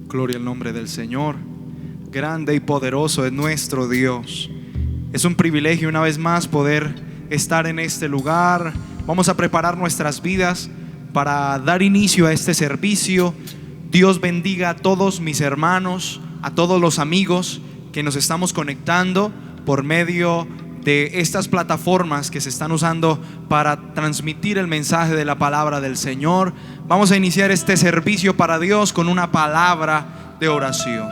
Gloria al nombre del Señor. Grande y poderoso es nuestro Dios. Es un privilegio una vez más poder estar en este lugar. Vamos a preparar nuestras vidas para dar inicio a este servicio. Dios bendiga a todos mis hermanos, a todos los amigos que nos estamos conectando por medio de estas plataformas que se están usando para transmitir el mensaje de la palabra del Señor. Vamos a iniciar este servicio para Dios con una palabra de oración.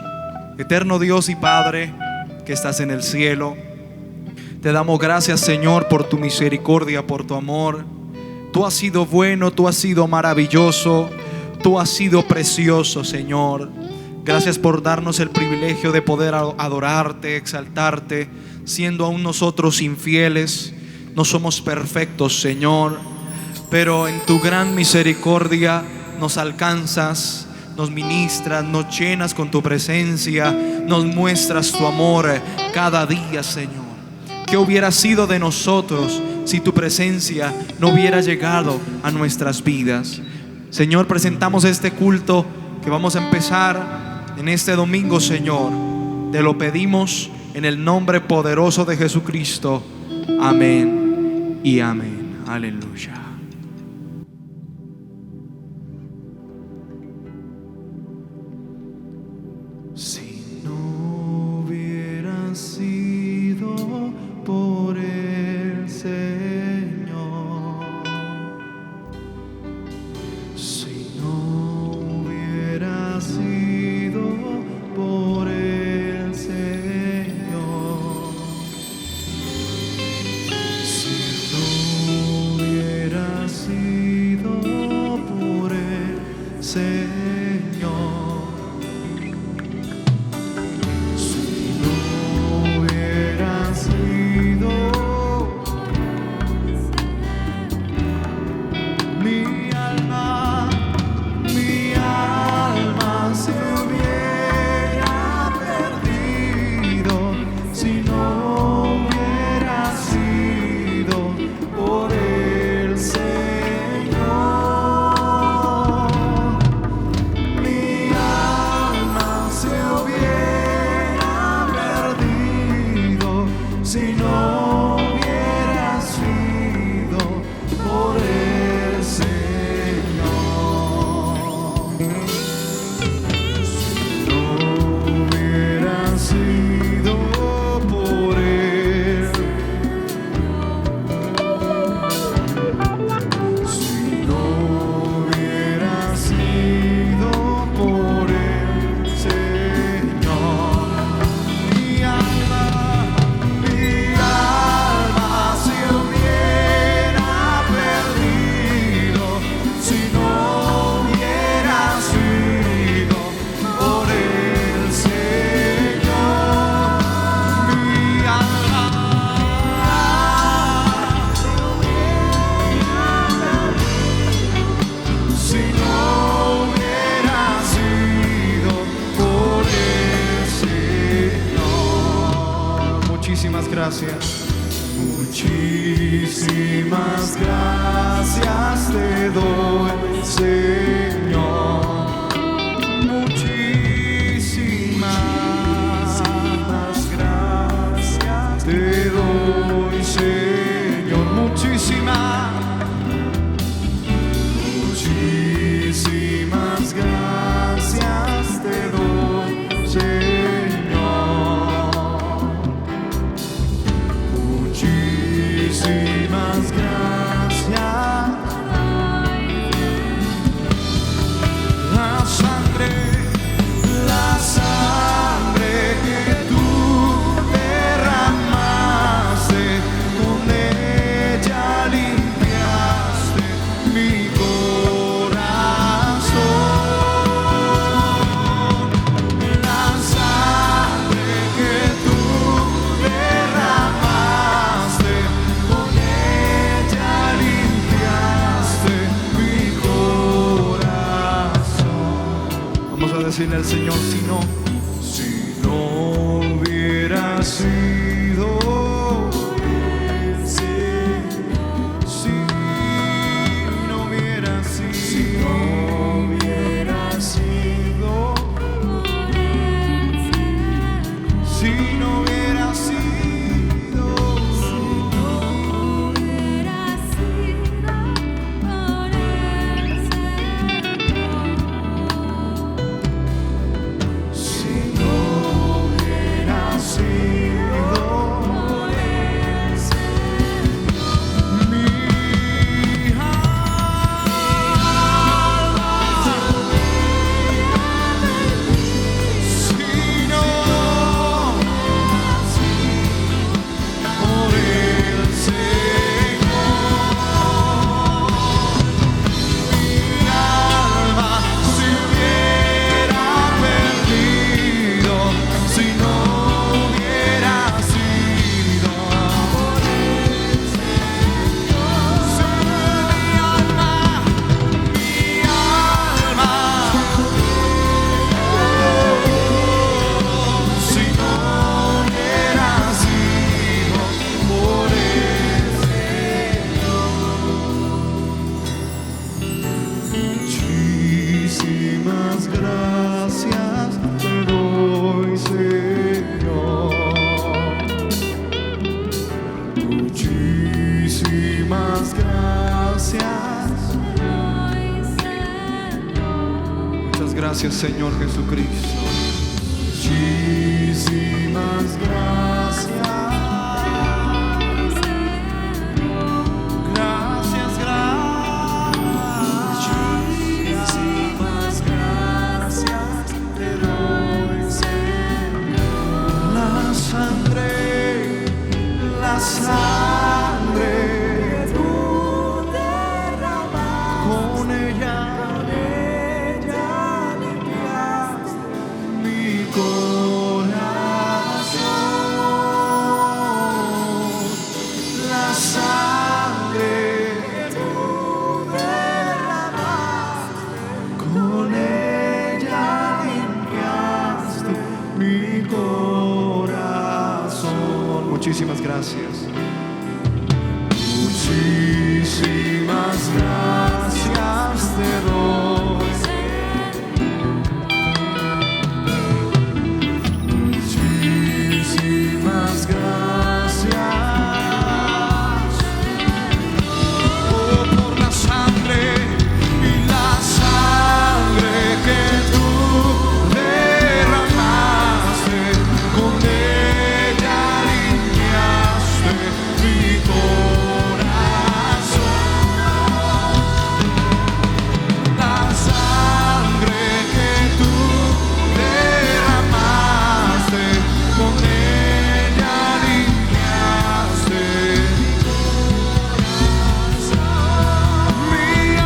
Eterno Dios y Padre que estás en el cielo, te damos gracias, Señor, por tu misericordia, por tu amor. Tú has sido bueno, tú has sido maravilloso, tú has sido precioso, Señor. Gracias por darnos el privilegio de poder adorarte, exaltarte, siendo aún nosotros infieles. No somos perfectos, Señor, pero en tu gran misericordia nos alcanzas, nos ministras, nos llenas con tu presencia, nos muestras tu amor cada día, Señor. ¿Qué hubiera sido de nosotros si tu presencia no hubiera llegado a nuestras vidas? Señor, presentamos este culto que vamos a empezar en este domingo, Señor. Te lo pedimos en el nombre poderoso de Jesucristo. Amén y amén. Aleluya. Si no hubiera sido por el Señor, si no hubiera sido por el Señor, si no hubiera sido por el Señor, gracias. Muchísimas gracias te doy, Señor. Muchísimas gracias te doy, Señor. Muchísimas gracias te doy, Señor. Muchísimas gracias. La sangre que tú derramaste, con ella limpiaste mi corazón. La sangre que tú derramaste, con ella limpiaste mi corazón. Vamos a decirle al Señor, si no hubiera sido, si no hubiera sido gracias, Señor Jesucristo. Muchísimas gracias. Gracias, Muchísimas gracias te doy, Señor. La sangre Que tú derramaste, con ella limpiaste mi corazón. La sangre que tú derramaste, con ella limpiaste mi corazón. Muchísimas gracias. muchísimas gracias te doy. Muchísimas gracias. Oh, por la sangre y la sangre que tú derramaste, con ella limpiaste mi corazón. La sangre que tú derramaste, con ella limpiaste mi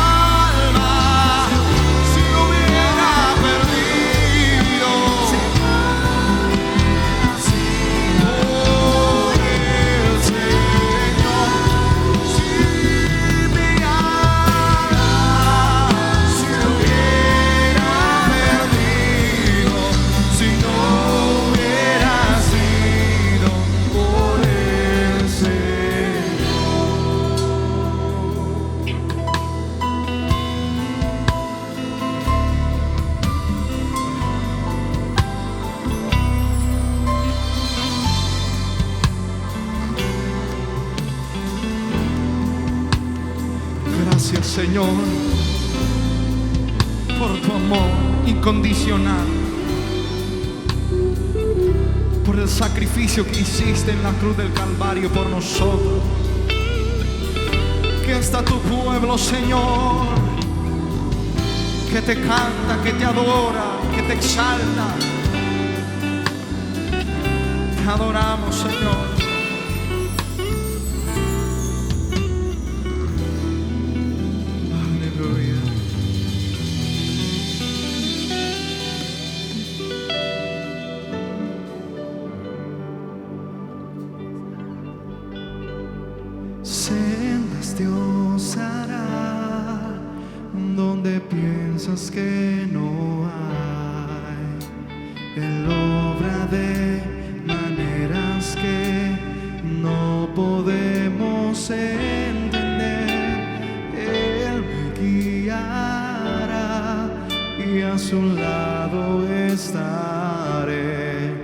alma, si hubiera perdido por el Señor. Si mi alma si hubiera perdido, si no hubiera sido por el Señor. Gracias, Señor, por tu amor incondicional, por el sacrificio que hiciste en la cruz del Calvario por nosotros. Que hasta tu pueblo, Señor, que te canta, que te adora, que te exalta. Te adoramos, Señor. Aleluya. Sendas Dios hará donde piensas que no hay. Él obra de maneras que no podemos entender. Él me guiará y a su lado estaré.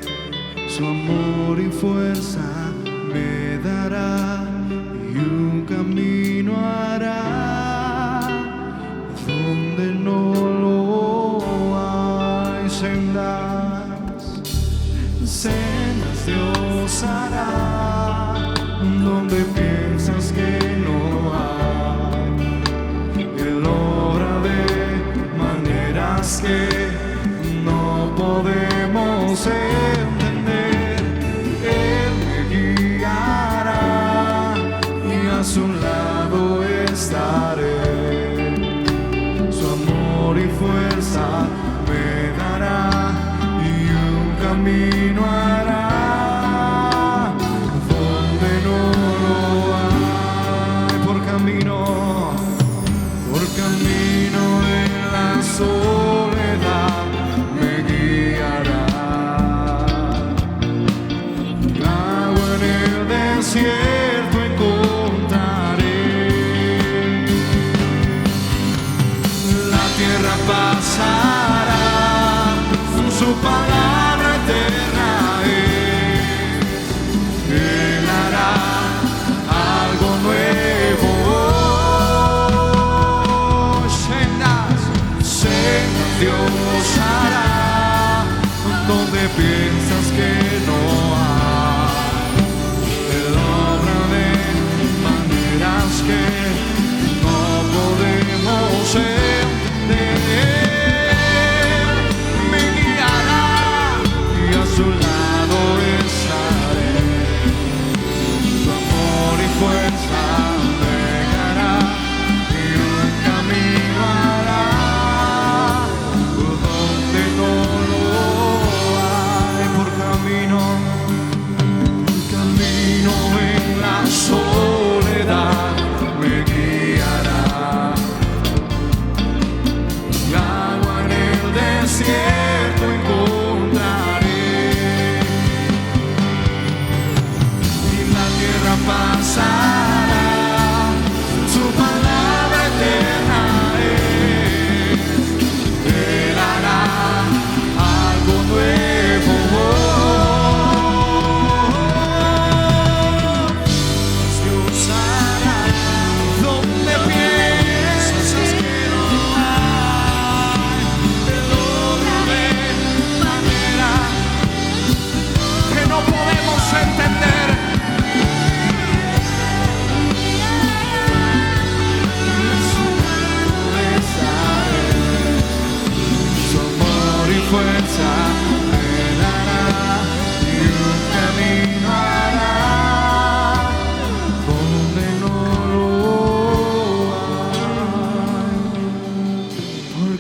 Su amor y fuerza me dará y un camino hará donde no lo hay. Sendas Dios hará donde piensas que no hay. Él obra de maneras que no podemos entender. Él me guiará y a su lado estaré. Su amor y fuerza me dará y un camino hará donde no lo hay. Por camino en la soledad me guiará. Agua en el desierto encontraré. La tierra pasará, su palabra eterna es. Él hará algo nuevo. Shenda.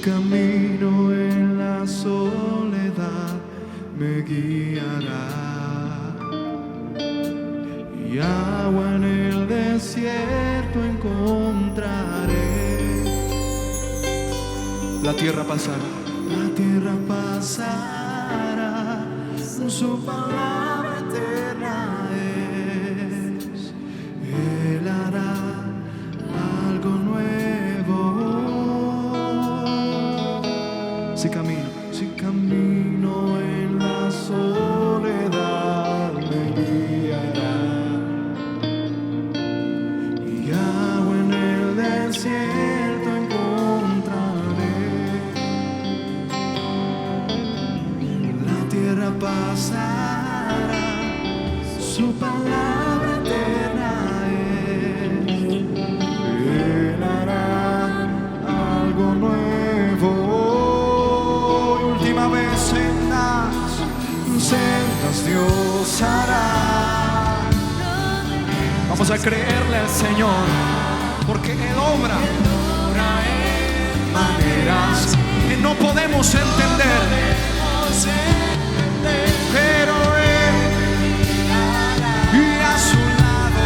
camino en la soledad me guiará, y agua en el desierto encontraré. La tierra pasará. La tierra pasará, su palabra eterna es. Él hará algo nuevo. Si camino En la soledad me guiará, y agua en el desierto encontraré. La tierra pasará, su palabra eterna es. Él hará algo nuevo. última vez, Sendas Dios hará. vamos a creerle al Señor, porque Él obra En maneras que no podemos entender, pero Él, y a su lado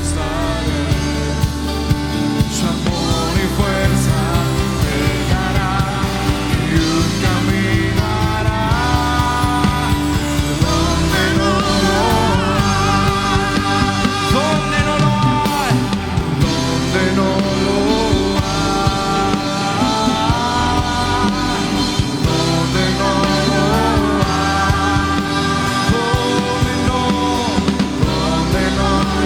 estaré. Su amor y fuerza me dará, y un camino hará donde no lo hay. donde no lo hay, Donde no lo hay. Donde no lo hay. Donde no lo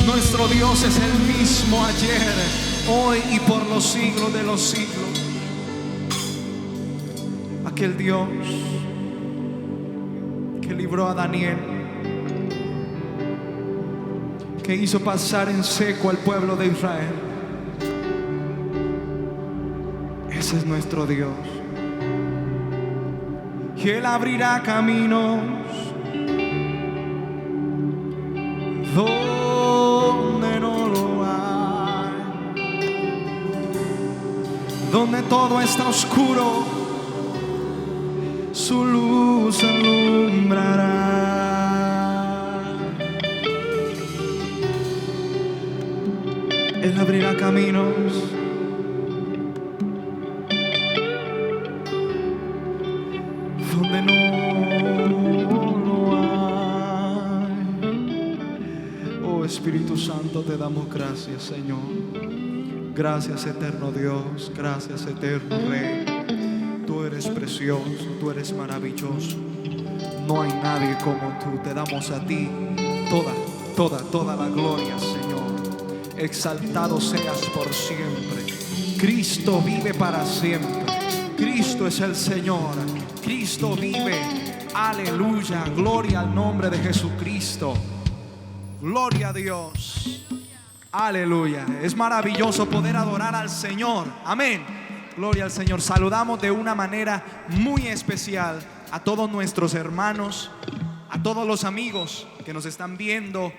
nuestro Dios es el mismo ayer, hoy y por los siglos de los siglos. Aquel Dios que libró a Daniel, que hizo pasar en seco al pueblo de Israel. Ese es nuestro Dios. Y Él abrirá caminos donde no lo hay, donde todo está oscuro, su luz alumbrará. Él abrirá caminos donde no lo hay. Oh Espíritu Santo, te damos gracias, Señor. Gracias, eterno Dios. Gracias, eterno Rey. Tú eres precioso, tú eres maravilloso. No hay nadie como tú. Te damos a ti toda la gloria, Señor. Exaltado seas por siempre. Cristo vive para siempre. Cristo es el Señor. Cristo vive. Aleluya. Gloria al nombre de Jesucristo. Gloria a Dios. Aleluya. Es maravilloso poder adorar al Señor. Amén. Gloria al Señor. Saludamos de una manera muy especial a todos nuestros hermanos, a todos los amigos que nos están viendo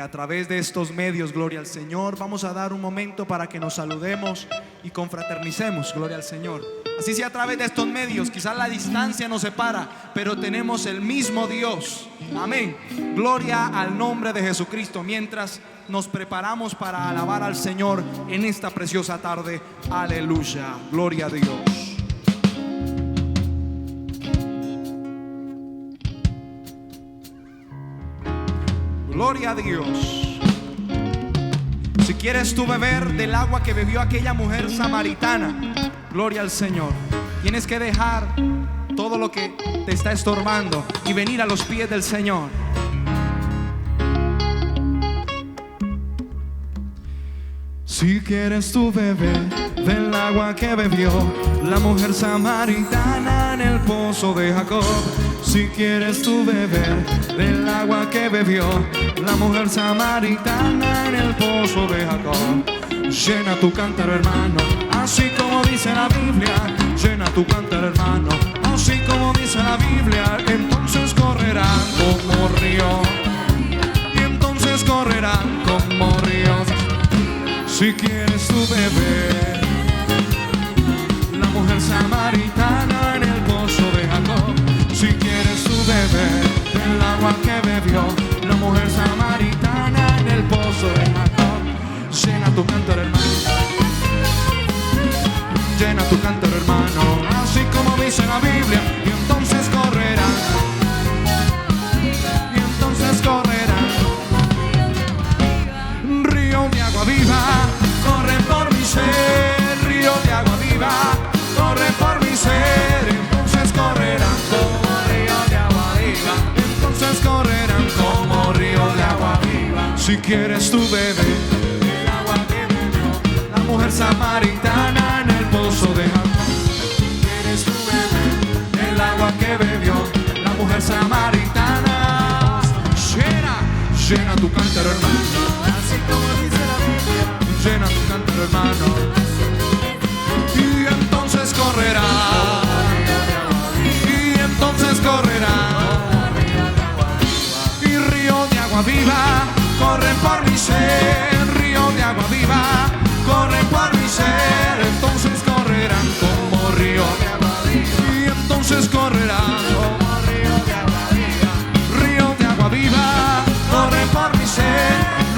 a través de estos medios. Gloria al Señor. Vamos a dar un momento para que nos saludemos y confraternicemos. Gloria al Señor. Así sea a través de estos medios. Quizás la distancia nos separa, pero tenemos el mismo Dios. Amén. Gloria al nombre de Jesucristo. Mientras nos preparamos para alabar al Señor en esta preciosa tarde. Aleluya. Gloria a Dios. Gloria a Dios. Si quieres tú beber del agua que bebió aquella mujer samaritana, gloria al Señor, tienes que dejar todo lo que te está estorbando y venir a los pies del Señor. Si quieres tú beber del agua que bebió la mujer samaritana en el pozo de Jacob. Si quieres tú beber del agua que bebió la mujer samaritana en el pozo de Jacob, llena tu cántaro, hermano, así como dice la Biblia. tu cántaro, hermano, así como dice la Biblia. Entonces correrán como río, y entonces correrán como ríos. Si quieres tú beber, la mujer samaritana en el pozo de Jacob. Si quieres tú beber del agua que bebió la mujer samaritana en el pozo de Jacob. Llena tu cántaro, hermano, llena tu cántaro, hermano, así como dice la Biblia. Y entonces correrán, y entonces correrán. Río de agua viva corre por mi ser, río de agua viva corre por mi ser. Entonces correrán como río de agua viva, entonces correrán como río de agua viva. Si quieres tú beber el agua que bebió la mujer samaritana en el pozo de Jacob. Si quieres tú beber el agua que bebió la mujer samaritana, llena tu cántaro, hermano, así como dice la Biblia. Llena tu cántaro, hermano, y entonces correrá, y entonces correrá. Y río de agua viva corre por mi ser, río de agua viva corre por mi ser. Entonces correrán como río de agua viva, y entonces correrán como río de agua viva. Río de agua viva corre por mi ser,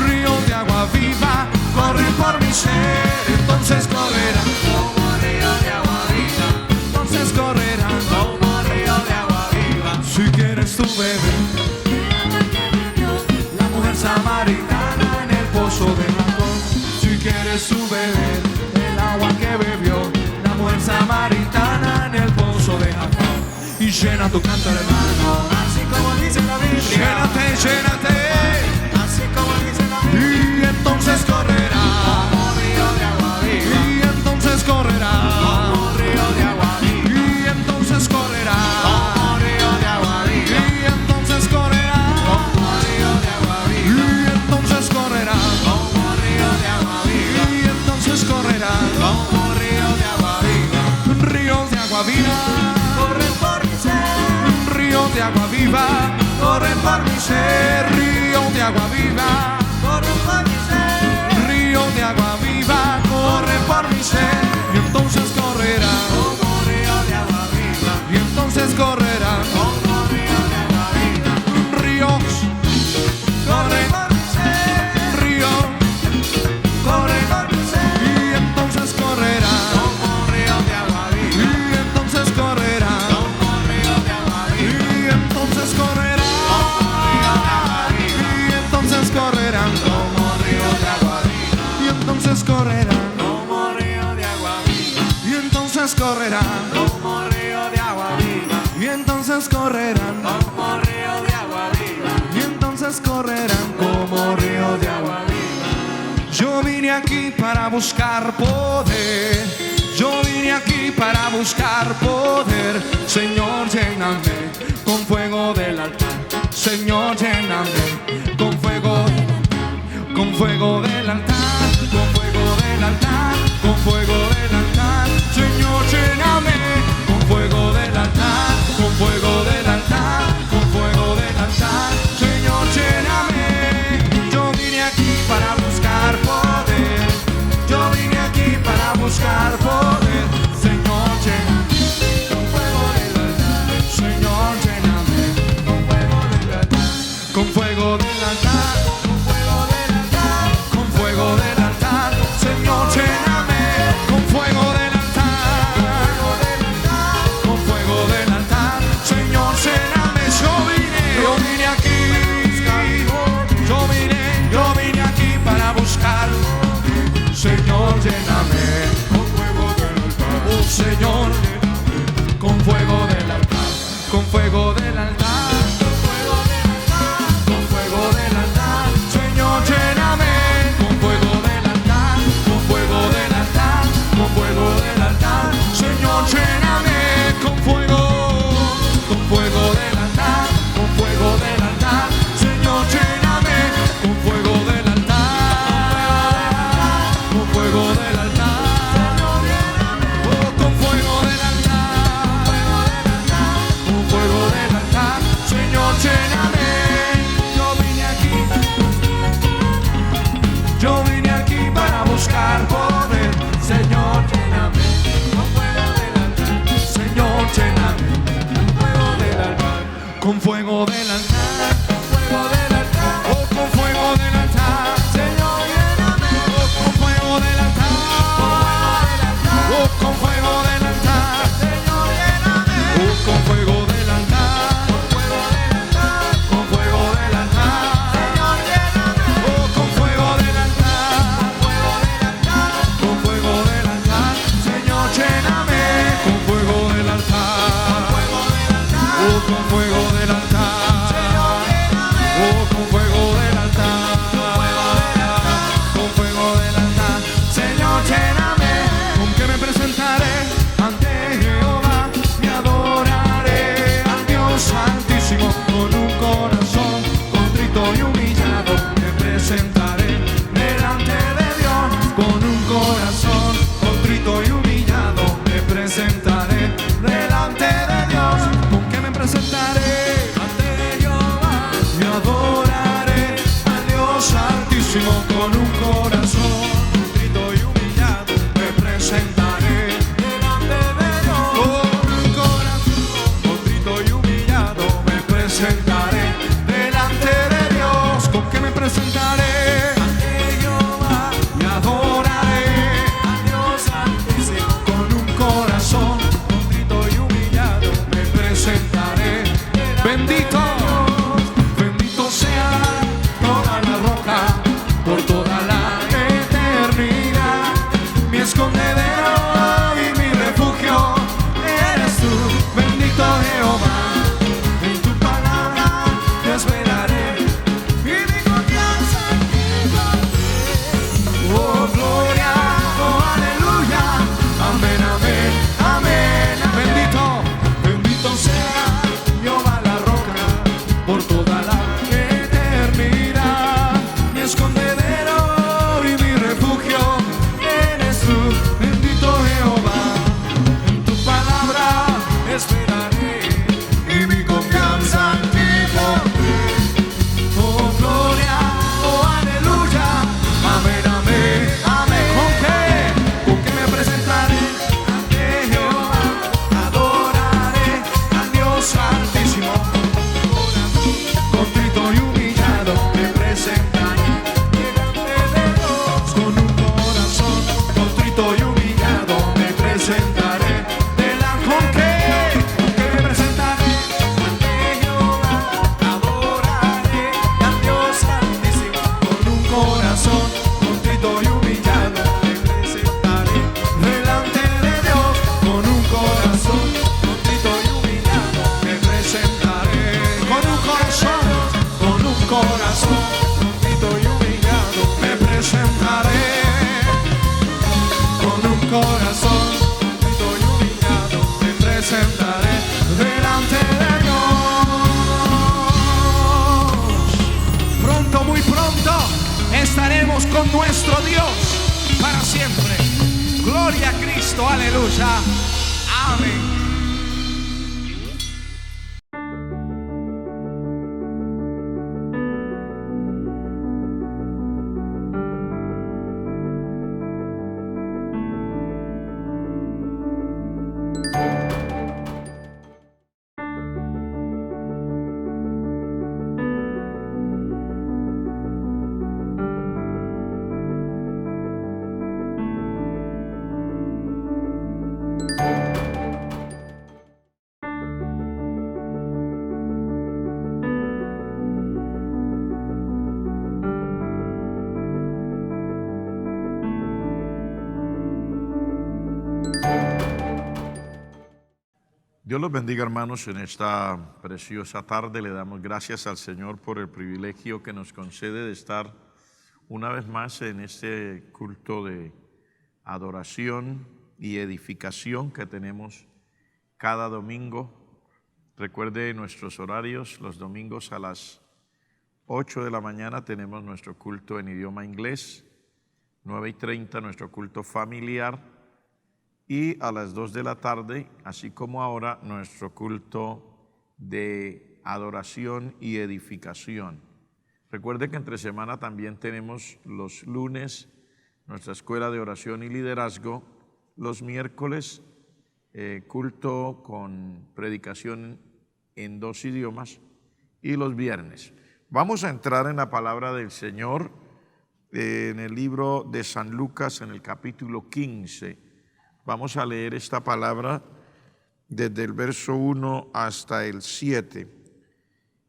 río de agua viva corre por mi ser. Entonces correrán como río de agua viva, entonces correrán como río de agua viva. Si quieres tú beber la mujer samaritana en el pozo de Jacob. Si quieres tú beber el agua que bebió la mujer samaritana en el pozo de Jacob. Y llena tu cántaro, hermano, así como dice la Biblia. Llénate, llénate, así como dice la Biblia. Y entonces correrá como río de agua viva, y entonces correrá como río de agua viva, y entonces correrá como río de agua viva, y entonces correrá como río de agua viva, y entonces correrá como río de agua viva, y entonces correrá como río de agua viva. Ríos de agua viva corren por mi ser, río de agua viva corren por mi ser, río de agua viva corren por mi ser, río de agua viva corre por mi ser. Y entonces correrá como río de agua viva, y entonces correrá como río de agua viva. Ríos corren por mi ser, río corre por mi ser, y entonces correrá como río de agua viva, y entonces correrá como río de agua viva, y entonces correrá como río de agua viva, y entonces correrán como río de agua viva, y entonces correrán como río de agua viva, y entonces correrán como río de agua viva, y entonces correrán como río de agua viva, y entonces correrán como río de agua viva. Yo vine aquí para buscar poder, yo vine aquí para buscar poder. Señor, lléname con fuego del altar, Señor, lléname con fuego del altar, con fuego del altar, con fuego del altar. Señor, lléname con fuego del altar, con fuego del altar, con fuego del altar. Señor, lléname. Yo vine aquí para buscar poder, yo vine aquí para buscar poder. Señor, lléname con fuego del altar, Señor, lléname con fuego del altar, con fuego del altar, con fuego del altar, con fuego del altar. Señor, lléname con fuego del altar, con fuego del altar. Señor, lléname. Yo vine aquí, yo vine aquí para buscar. Señor, lléname con fuego del altar. Oh, Señor, con fuego del altar, con fuego del altar, con fuego del altar. Señor, lléname con fuego del altar, con fuego del altar, con fuego del altar. Señor, lléname con fuego del altar, con fuego del altar. Señor, lléname con fuego del altar, con fuego del altar. Oh, con fuego del altar. fuego del altar, oh, con fuego del altar, Señor, lléname, oh, con fuego del altar, oh, con fuego del altar, Señor, lléname, oh, con fuego del altar, con fuego del altar, Señor, lléname, oh, con fuego del altar, con fuego del altar, Señor, lléname, con fuego del altar, oh, con fuego del altar, oh, con fuego del altar, con fuego del altar, Señor, lléname, con que me presentaré ante Jehová, me adoraré al Dios Altísimo, con un corazón contrito y humillado, me presentaré delante de Dios, con un corazón contrito y humillado, me presentaré delante de Dios, con que me presentaré ante Jehová, me adoraré al Dios Altísimo, con un corazón contrito y humillado, me presentaré delante de Dios, con un corazón contrito y humillado, me presentaré delante de Dios, con que me presentaré ante Jehová, me adoraré al Dios Altísimo, con un corazón contrito y humillado, me presentaré. Bendito, bendito sea toda la roca, por toda la eternidad, mi escondedero y mi refugio eres tú, bendito Jehová, en tu palabra te esperaré y mi confianza en ti pondré. Oh gloria, oh aleluya, amén, amén, amén. Bendito, bendito sea Jehová la roca, por toda la eternidad, mi escondedero y mi refugio eres tú, bendito Jehová, en tu palabra esperaré y mi confianza en ti pondré. Oh gloria, oh aleluya, amén, amén, amén. ¿Con qué me presentaré ante Jehová? Adoraré al Dios Altísimo, contrito y humillado, me presentaré delante de Dios, con un corazón contrito y humillado, me presentaré delante. ¿Con qué me presentaré ante Jehová? Adoraré al Dios Altísimo, con un corazón contrito y humillado, me presentaré delante de Dios, con un corazón contrito y humillado, me presentaré con un corazón contrito y humillado, me presentaré con un corazón contrito y humillado, me presentaré delante de Dios. Pronto, muy pronto, estaremos con nuestro Dios para siempre. Gloria a Cristo, aleluya, amén. Dios los bendiga, hermanos. En esta preciosa tarde le damos gracias al Señor por el privilegio que nos concede de estar una vez más en este culto de adoración y edificación que tenemos cada domingo. Recuerde nuestros horarios: los domingos a las 8 de la mañana tenemos nuestro culto en idioma inglés, 9:30 nuestro culto familiar, y a las 2 de la tarde, así como ahora, nuestro culto de adoración y edificación. Recuerde que entre semana también tenemos los lunes nuestra escuela de oración y liderazgo, los miércoles culto con predicación en 2 idiomas, y los viernes. Vamos a entrar en la palabra del Señor en el libro de San Lucas, en el capítulo 15. Vamos a leer esta palabra desde el verso 1 hasta el 7.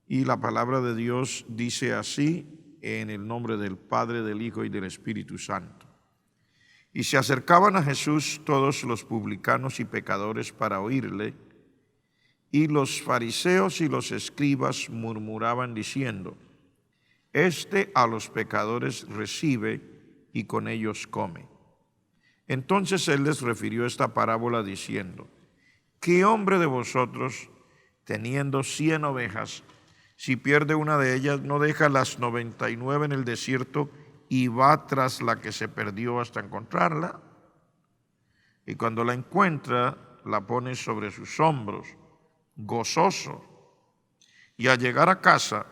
Y la palabra de Dios dice así, en el nombre del Padre, del Hijo y del Espíritu Santo. Y se acercaban a Jesús todos los publicanos y pecadores para oírle, y los fariseos y los escribas murmuraban diciendo: Este a los pecadores recibe y con ellos come. Entonces él les refirió esta parábola diciendo: ¿Qué hombre de vosotros, teniendo 100 ovejas, si pierde una de ellas, no deja las 99 en el desierto y va tras la que se perdió hasta encontrarla? Y cuando la encuentra, la pone sobre sus hombros, gozoso. Y al llegar a casa,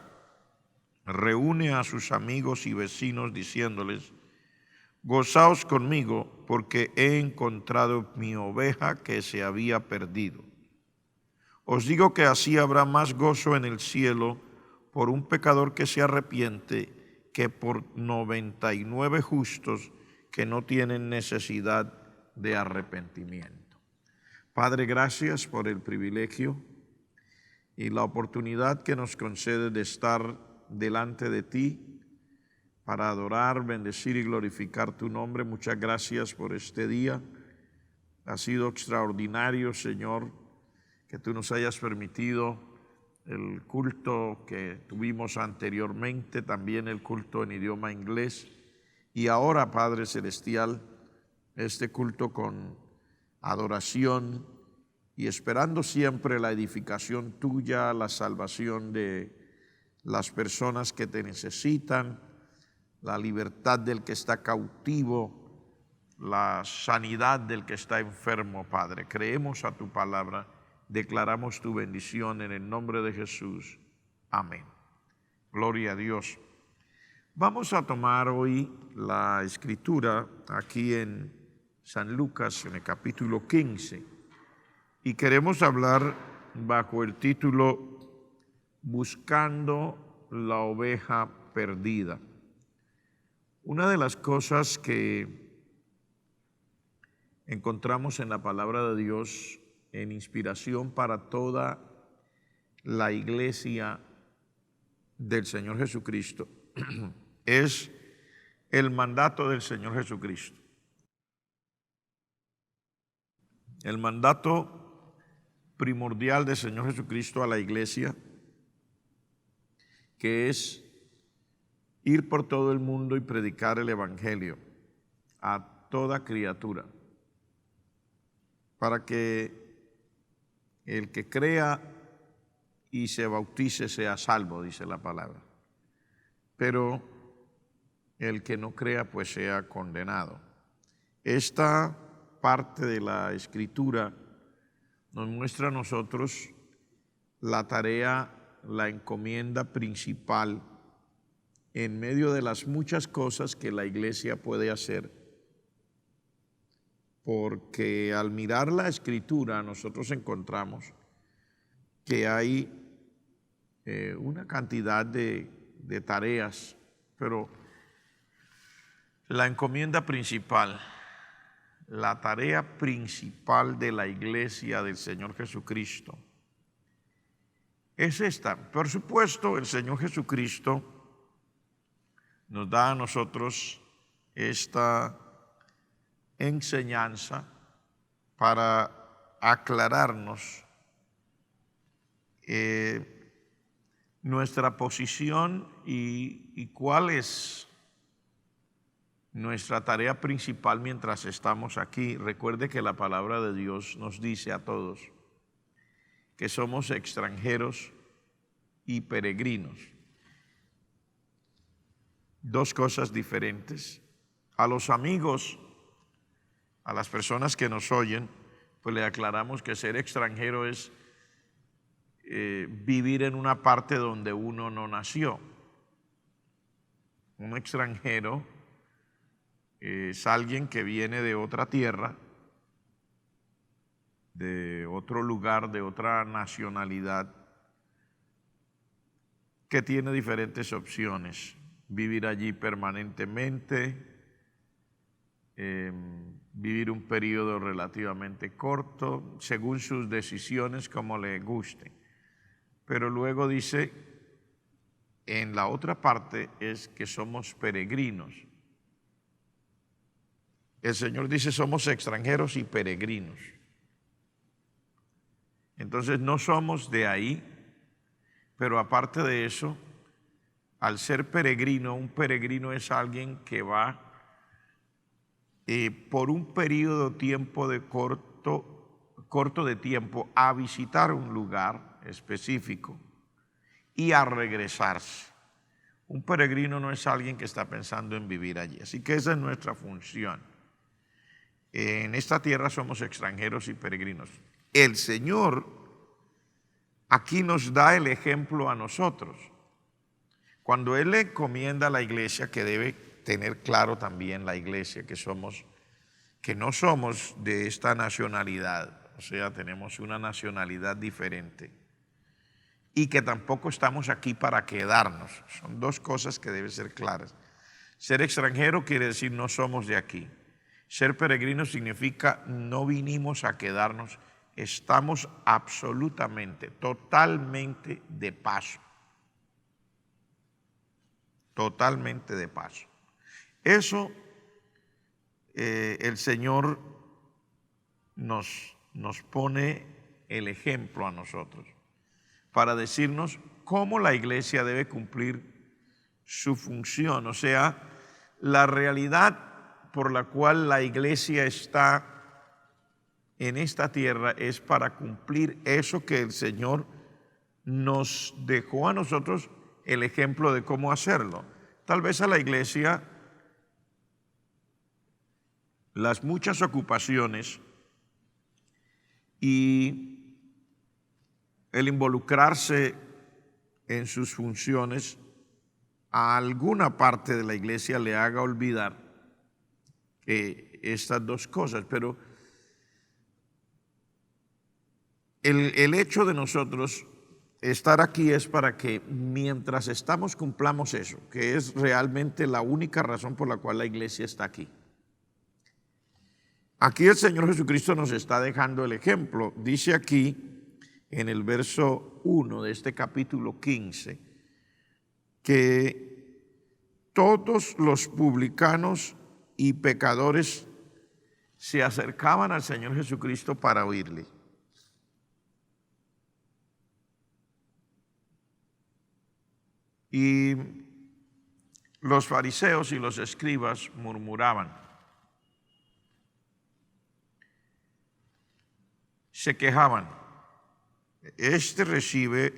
reúne a sus amigos y vecinos diciéndoles: Gozaos conmigo, porque he encontrado mi oveja que se había perdido. Os digo que así habrá más gozo en el cielo por un pecador que se arrepiente que por 99 justos que no tienen necesidad de arrepentimiento. Padre, gracias por el privilegio y la oportunidad que nos concede de estar delante de ti para adorar, bendecir y glorificar tu nombre. Muchas gracias por este día. Ha sido extraordinario, Señor, que tú nos hayas permitido el culto que tuvimos anteriormente, también el culto en idioma inglés, y ahora, Padre Celestial, este culto con adoración y esperando siempre la edificación tuya, la salvación de las personas que te necesitan, la libertad del que está cautivo, la sanidad del que está enfermo, Padre. Creemos a tu palabra, declaramos tu bendición en el nombre de Jesús. Amén. Gloria a Dios. Vamos a tomar hoy la escritura aquí en San Lucas, en el capítulo 15, y queremos hablar bajo el título Buscando la oveja perdida. Una de las cosas que encontramos en la palabra de Dios en inspiración para toda la iglesia del Señor Jesucristo es el mandato del Señor Jesucristo. El mandato primordial del Señor Jesucristo a la iglesia, que es ir por todo el mundo y predicar el evangelio a toda criatura, para que el que crea y se bautice sea salvo, dice la palabra, pero el que no crea pues sea condenado. Esta parte de la escritura nos muestra a nosotros la tarea, la encomienda principal en medio de las muchas cosas que la iglesia puede hacer, porque al mirar la escritura nosotros encontramos que hay una cantidad de tareas, pero la encomienda principal, la tarea principal de la iglesia del Señor Jesucristo es esta. Por supuesto, el Señor Jesucristo nos da a nosotros esta enseñanza para aclararnos nuestra posición y cuál es nuestra tarea principal mientras estamos aquí. Recuerde que la palabra de Dios nos dice a todos que somos extranjeros y peregrinos. Dos cosas diferentes. A los amigos, a las personas que nos oyen, pues le aclaramos que ser extranjero es vivir en una parte donde uno no nació. Un extranjero es alguien que viene de otra tierra, de otro lugar, de otra nacionalidad, que tiene diferentes opciones: vivir allí permanentemente, vivir un periodo relativamente corto, según sus decisiones, como le guste. Pero luego dice, en la otra parte, es que somos peregrinos. El Señor dice, somos extranjeros y peregrinos. Entonces no somos de ahí, pero aparte de eso, al ser peregrino, un peregrino es alguien que va por un periodo de tiempo corto de tiempo a visitar un lugar específico y a regresarse. Un peregrino no es alguien que está pensando en vivir allí. Así que esa es nuestra función. En esta tierra somos extranjeros y peregrinos. El Señor aquí nos da el ejemplo a nosotros. Cuando Él le encomienda a la iglesia, que debe tener claro también la iglesia que no somos de esta nacionalidad, o sea, tenemos una nacionalidad diferente, y que tampoco estamos aquí para quedarnos. Son dos cosas que deben ser claras. Ser extranjero quiere decir no somos de aquí. Ser peregrino significa no vinimos a quedarnos, estamos absolutamente, totalmente de paso. Totalmente de paso. Eso el Señor nos pone el ejemplo a nosotros para decirnos cómo la iglesia debe cumplir su función. O sea, la realidad por la cual la iglesia está en esta tierra es para cumplir eso que el Señor nos dejó a nosotros el ejemplo de cómo hacerlo. Tal vez a la iglesia las muchas ocupaciones y el involucrarse en sus funciones a alguna parte de la iglesia le haga olvidar estas dos cosas, pero el hecho de nosotros estar aquí es para que mientras estamos cumplamos eso, que es realmente la única razón por la cual la iglesia está aquí. Aquí el Señor Jesucristo nos está dejando el ejemplo. Dice aquí en el verso 1 de este capítulo 15 que todos los publicanos y pecadores se acercaban al Señor Jesucristo para oírle. Y los fariseos y los escribas murmuraban, se quejaban. Este recibe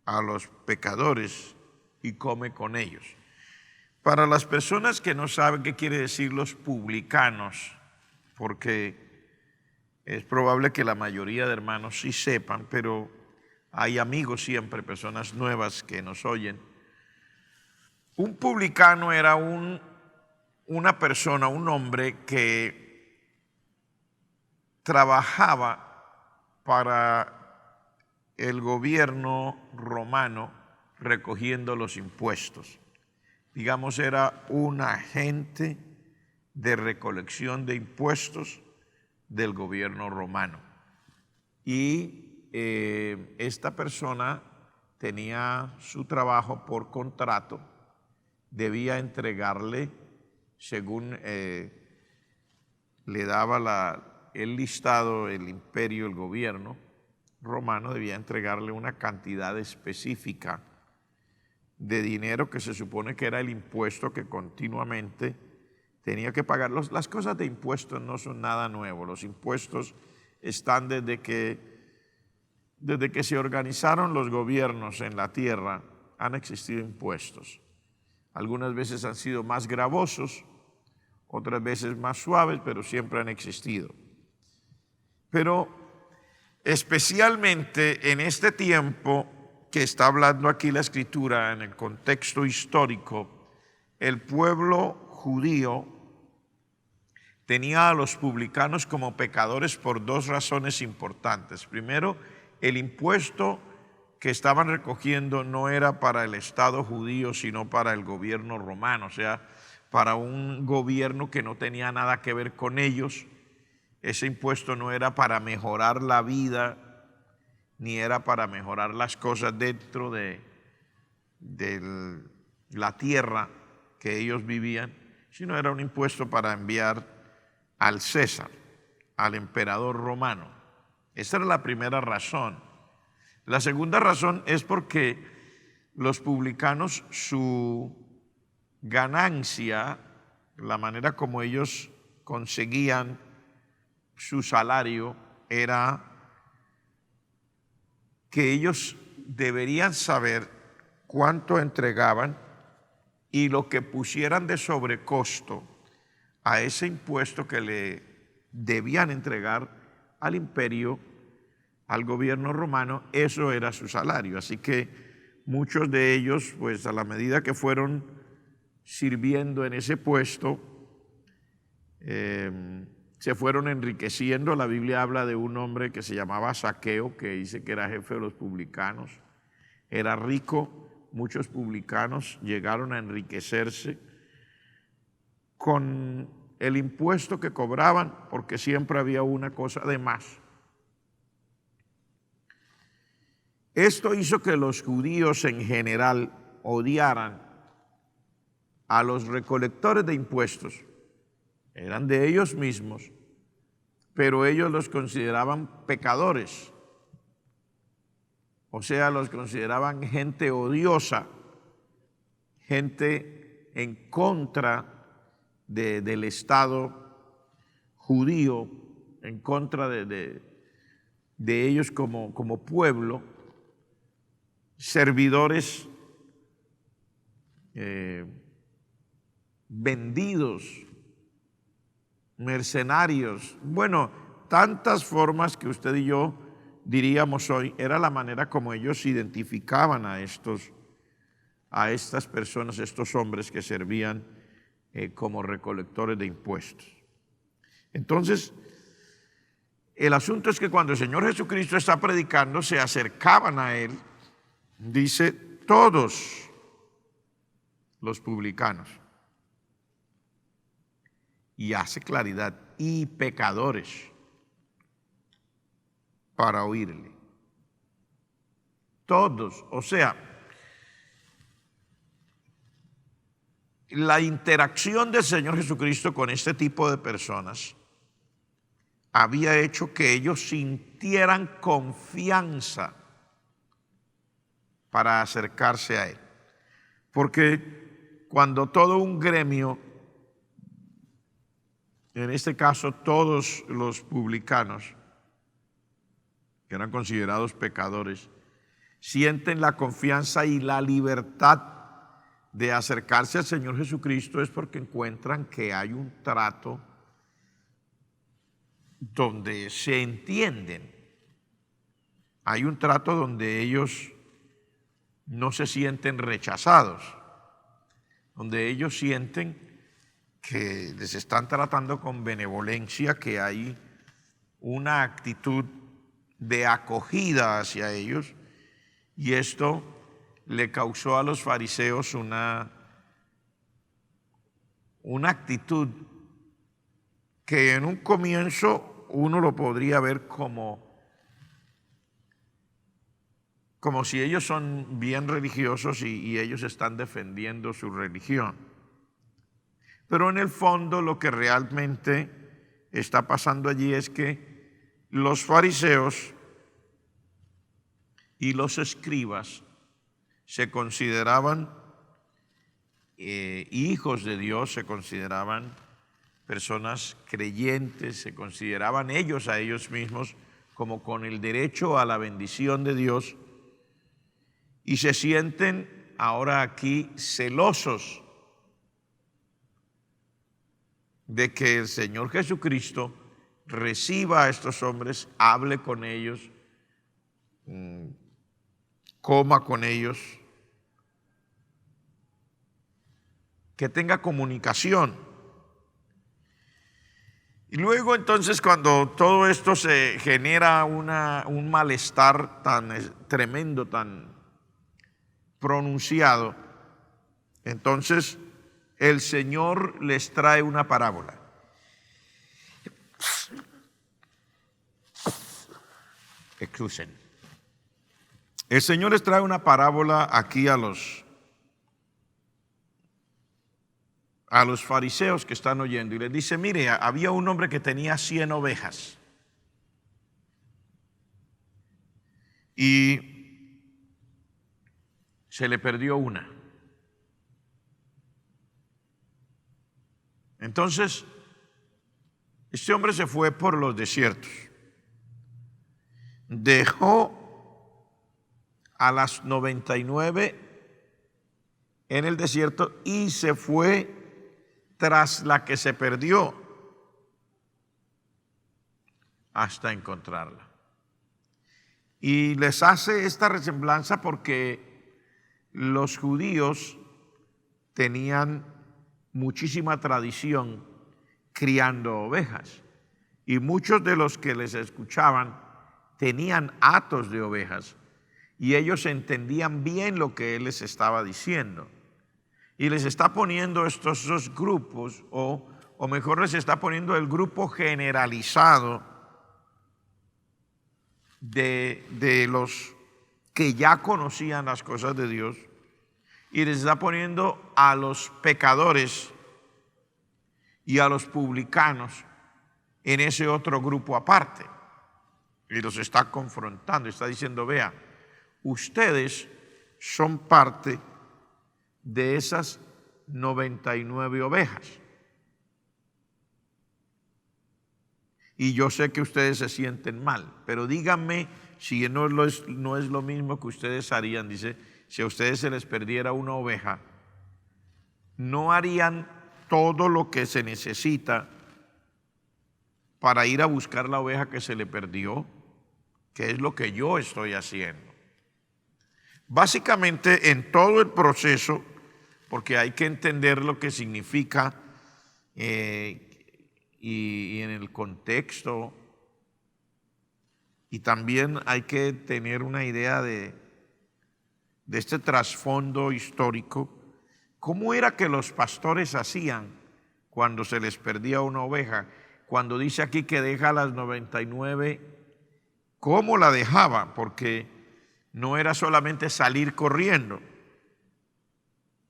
a los pecadores y come con ellos. Para las personas que no saben qué quiere decir los publicanos, porque es probable que la mayoría de hermanos sí sepan, pero hay amigos siempre, personas nuevas que nos oyen. Un publicano era una persona, un hombre que trabajaba para el gobierno romano recogiendo los impuestos. Digamos, era un agente de recolección de impuestos del gobierno romano. Y esta persona tenía su trabajo por contrato, debía entregarle, según le daba el listado, el imperio, el gobierno romano, debía entregarle una cantidad específica de dinero que se supone que era el impuesto que continuamente tenía que pagar. Las cosas de impuestos no son nada nuevo. Los impuestos están desde que se organizaron los gobiernos en la tierra, han existido impuestos. Algunas veces han sido más gravosos, otras veces más suaves, pero siempre han existido. Pero especialmente en este tiempo que está hablando aquí la Escritura, en el contexto histórico, el pueblo judío tenía a los publicanos como pecadores por dos razones importantes. Primero, el impuesto que estaban recogiendo no era para el Estado judío, sino para el gobierno romano, o sea, para un gobierno que no tenía nada que ver con ellos. Ese impuesto no era para mejorar la vida, ni era para mejorar las cosas dentro de la tierra que ellos vivían, sino era un impuesto para enviar al César, al emperador romano. Esa era la primera razón. La segunda razón es porque los publicanos, su ganancia, la manera como ellos conseguían su salario, era que ellos deberían saber cuánto entregaban y lo que pusieran de sobrecosto a ese impuesto que le debían entregar al imperio, al gobierno romano, eso era su salario. Así que muchos de ellos, pues a la medida que fueron sirviendo en ese puesto, se fueron enriqueciendo. La Biblia habla de un hombre que se llamaba Zaqueo, que dice que era jefe de los publicanos, era rico. Muchos publicanos llegaron a enriquecerse con el impuesto que cobraban, porque siempre había una cosa de más. Esto hizo que los judíos en general odiaran a los recolectores de impuestos. Eran de ellos mismos, pero ellos los consideraban pecadores. O sea, los consideraban gente odiosa, gente en contra del Estado judío, en contra de ellos como pueblo, servidores vendidos, mercenarios. Bueno, tantas formas que usted y yo diríamos hoy, era la manera como ellos identificaban a estas personas, estos hombres que servían como recolectores de impuestos. Entonces, el asunto es que cuando el Señor Jesucristo está predicando, se acercaban a Él, dice, todos los publicanos, y hace claridad, y pecadores, para oírle. Todos, o sea, la interacción del Señor Jesucristo con este tipo de personas había hecho que ellos sintieran confianza para acercarse a Él. Porque cuando todo un gremio, en este caso todos los publicanos, que eran considerados pecadores, sienten la confianza y la libertad de acercarse al Señor Jesucristo, es porque encuentran que hay un trato donde se entienden. Hay un trato donde ellos no se sienten rechazados, donde ellos sienten que les están tratando con benevolencia, que hay una actitud de acogida hacia ellos, y esto le causó a los fariseos una actitud que en un comienzo uno lo podría ver como si ellos son bien religiosos y ellos están defendiendo su religión. Pero en el fondo lo que realmente está pasando allí es que los fariseos y los escribas se consideraban hijos de Dios, se consideraban personas creyentes, se consideraban ellos a ellos mismos como con el derecho a la bendición de Dios, y se sienten ahora aquí celosos de que el Señor Jesucristo reciba a estos hombres, hable con ellos, coma con ellos, que tenga comunicación. Y luego entonces cuando todo esto se genera un malestar tan tremendo, tan pronunciado, entonces el Señor les trae una parábola. Excusen. El Señor les trae una parábola aquí a los fariseos que están oyendo y les dice: mire, había un hombre que tenía 100 ovejas y se le perdió una. Entonces, este hombre se fue por los desiertos, dejó a las 99 en el desierto y se fue tras la que se perdió hasta encontrarla. Y les hace esta resemblanza porque los judíos tenían muchísima tradición criando ovejas y muchos de los que les escuchaban tenían hatos de ovejas y ellos entendían bien lo que él les estaba diciendo. Y les está poniendo estos dos grupos, o mejor les está poniendo el grupo generalizado de los que ya conocían las cosas de Dios, y les está poniendo a los pecadores y a los publicanos en ese otro grupo aparte. Y los está confrontando, está diciendo: vea, ustedes son parte de esas 99 ovejas. Y yo sé que ustedes se sienten mal, pero díganme si no es lo mismo que ustedes harían. Dice, si a ustedes se les perdiera una oveja, ¿no harían todo lo que se necesita para ir a buscar la oveja que se le perdió? Que es lo que yo estoy haciendo. Básicamente en todo el proceso, porque hay que entender lo que significa y en el contexto, y también hay que tener una idea de este trasfondo histórico. ¿Cómo era que los pastores hacían cuando se les perdía una oveja? Cuando dice aquí que deja las 99, ¿cómo la dejaba? Porque no era solamente salir corriendo,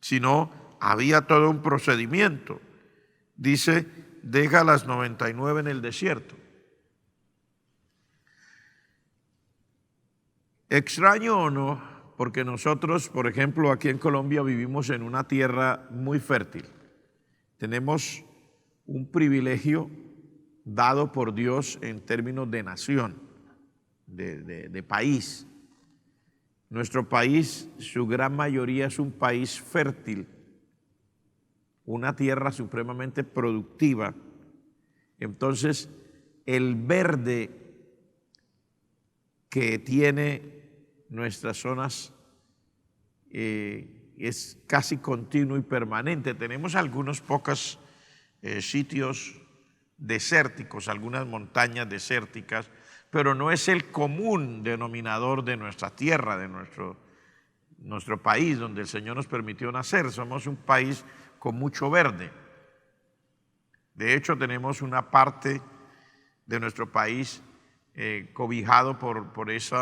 sino había todo un procedimiento. Dice, deja las 99 en el desierto. Extraño o no, porque nosotros, por ejemplo, aquí en Colombia vivimos en una tierra muy fértil. Tenemos un privilegio dado por Dios en términos de nación, de país. Nuestro país, su gran mayoría es un país fértil, una tierra supremamente productiva. Entonces, el verde que tiene nuestras zonas es casi continuo y permanente. Tenemos algunos pocos sitios desérticos, algunas montañas desérticas, pero no es el común denominador de nuestra tierra, de nuestro país, donde el Señor nos permitió nacer. Somos un país con mucho verde. De hecho, tenemos una parte de nuestro país cobijado por ese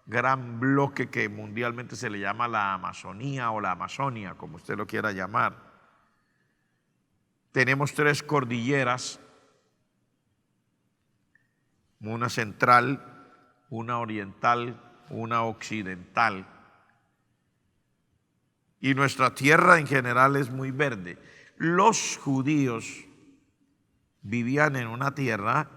gran bloque que mundialmente se le llama la Amazonía o la Amazonia, como usted lo quiera llamar. Tenemos 3 cordilleras, una central, una oriental, una occidental. Y nuestra tierra en general es muy verde. Los judíos vivían en una tierra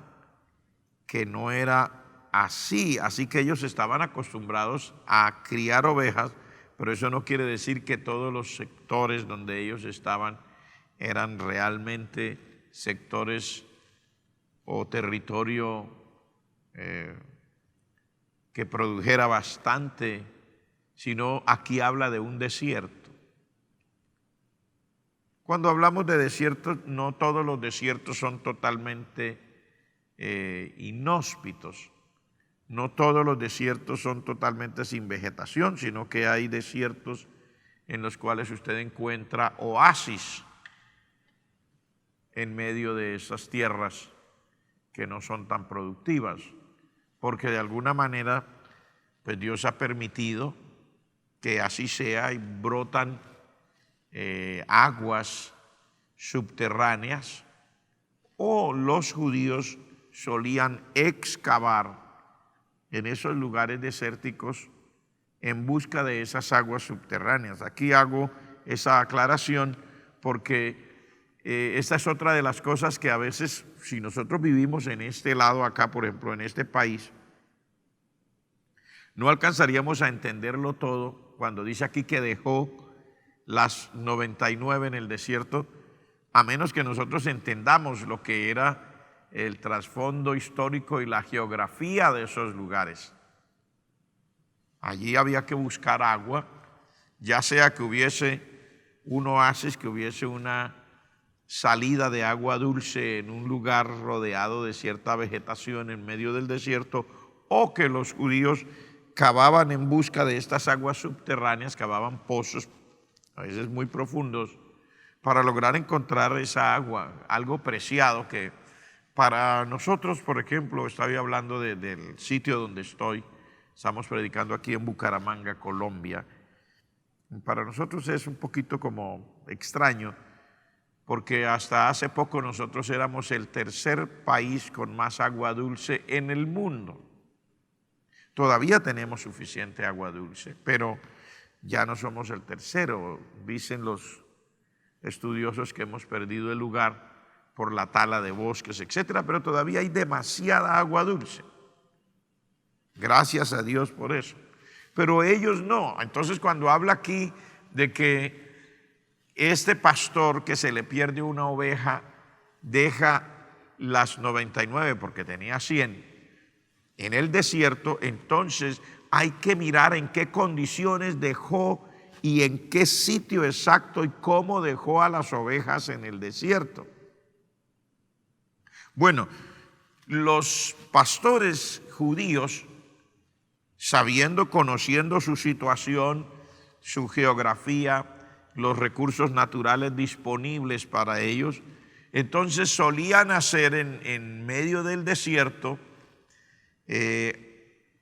que no era así que ellos estaban acostumbrados a criar ovejas, pero eso no quiere decir que todos los sectores donde ellos estaban eran realmente sectores o territorio que produjera bastante, sino aquí habla de un desierto. Cuando hablamos de desiertos, no todos los desiertos son totalmente inhóspitos. No todos los desiertos son totalmente sin vegetación, sino que hay desiertos en los cuales usted encuentra oasis en medio de esas tierras que no son tan productivas, porque de alguna manera pues Dios ha permitido que así sea y brotan aguas subterráneas, o los judíos solían excavar en esos lugares desérticos en busca de esas aguas subterráneas. Aquí hago esa aclaración porque esta es otra de las cosas que a veces, si nosotros vivimos en este lado acá, por ejemplo, en este país, no alcanzaríamos a entenderlo todo cuando dice aquí que dejó las 99 en el desierto, a menos que nosotros entendamos lo que era el trasfondo histórico y la geografía de esos lugares. Allí había que buscar agua, ya sea que hubiese un oasis, que hubiese una salida de agua dulce en un lugar rodeado de cierta vegetación en medio del desierto, o que los judíos cavaban en busca de estas aguas subterráneas, cavaban pozos, a veces muy profundos, para lograr encontrar esa agua, algo preciado que para nosotros, por ejemplo, estoy hablando del sitio donde estoy, estamos predicando aquí en Bucaramanga, Colombia. Para nosotros es un poquito como extraño, porque hasta hace poco nosotros éramos el tercer país con más agua dulce en el mundo. Todavía tenemos suficiente agua dulce, pero ya no somos el tercero. Dicen los estudiosos que hemos perdido el lugar por la tala de bosques, etcétera, pero todavía hay demasiada agua dulce. Gracias a Dios por eso. Pero ellos no. Entonces, cuando habla aquí de que este pastor que se le pierde una oveja deja las 99 porque tenía 100 en el desierto, entonces hay que mirar en qué condiciones dejó y en qué sitio exacto y cómo dejó a las ovejas en el desierto. Bueno, los pastores judíos, conociendo su situación, su geografía, los recursos naturales disponibles para ellos, entonces solían hacer en medio del desierto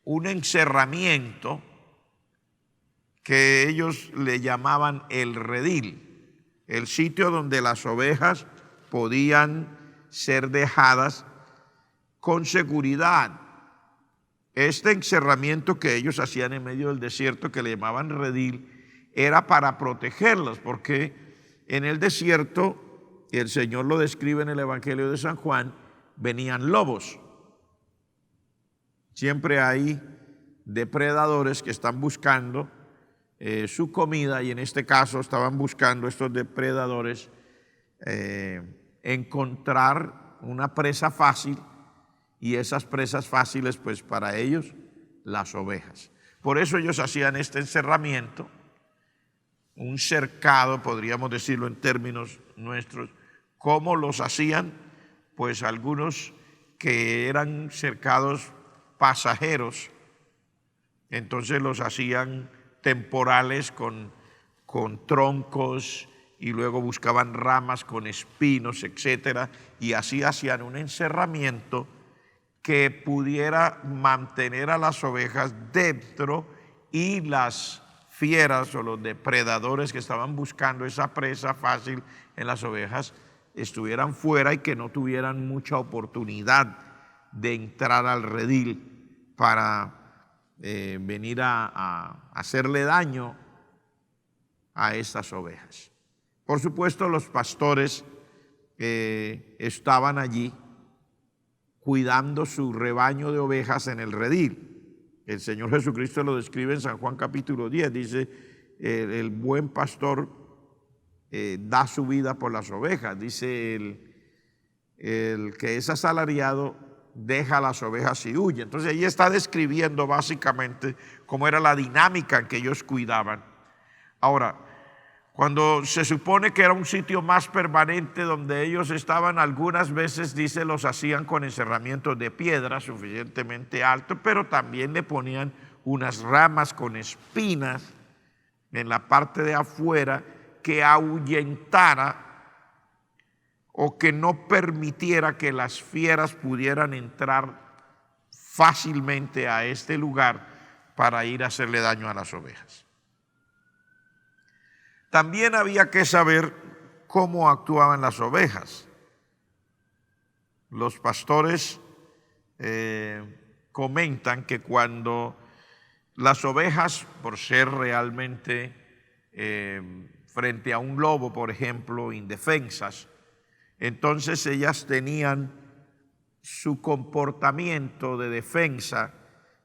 un encerramiento que ellos le llamaban el redil, el sitio donde las ovejas podían ser dejadas con seguridad. Este encerramiento que ellos hacían en medio del desierto, que le llamaban redil, era para protegerlas, porque en el desierto, y el Señor lo describe en el Evangelio de San Juan, venían lobos. Siempre hay depredadores que están buscando su comida, y en este caso estaban buscando estos depredadores encontrar una presa fácil, y esas presas fáciles pues para ellos las ovejas. Por eso ellos hacían este encerramiento, un cercado, podríamos decirlo en términos nuestros. ¿Cómo los hacían? Pues algunos que eran cercados pasajeros, entonces los hacían temporales con troncos, y luego buscaban ramas con espinos, etcétera, y así hacían un encerramiento que pudiera mantener a las ovejas dentro, y las fieras o los depredadores que estaban buscando esa presa fácil en las ovejas estuvieran fuera y que no tuvieran mucha oportunidad de entrar al redil para venir a hacerle daño a estas ovejas. Por supuesto, los pastores estaban allí cuidando su rebaño de ovejas en el redil. El Señor Jesucristo lo describe en San Juan capítulo 10, dice, el buen pastor da su vida por las ovejas. Dice, el que es asalariado deja las ovejas y huye. Entonces ahí está describiendo básicamente cómo era la dinámica en que ellos cuidaban. Ahora, Cuando se supone que era un sitio más permanente donde ellos estaban, algunas veces, dice, los hacían con encerramientos de piedra suficientemente alto, pero también le ponían unas ramas con espinas en la parte de afuera que ahuyentara o que no permitiera que las fieras pudieran entrar fácilmente a este lugar para ir a hacerle daño a las ovejas. También había que saber cómo actuaban las ovejas. Los pastores comentan que cuando las ovejas, por ser realmente frente a un lobo, por ejemplo, indefensas, entonces ellas tenían su comportamiento de defensa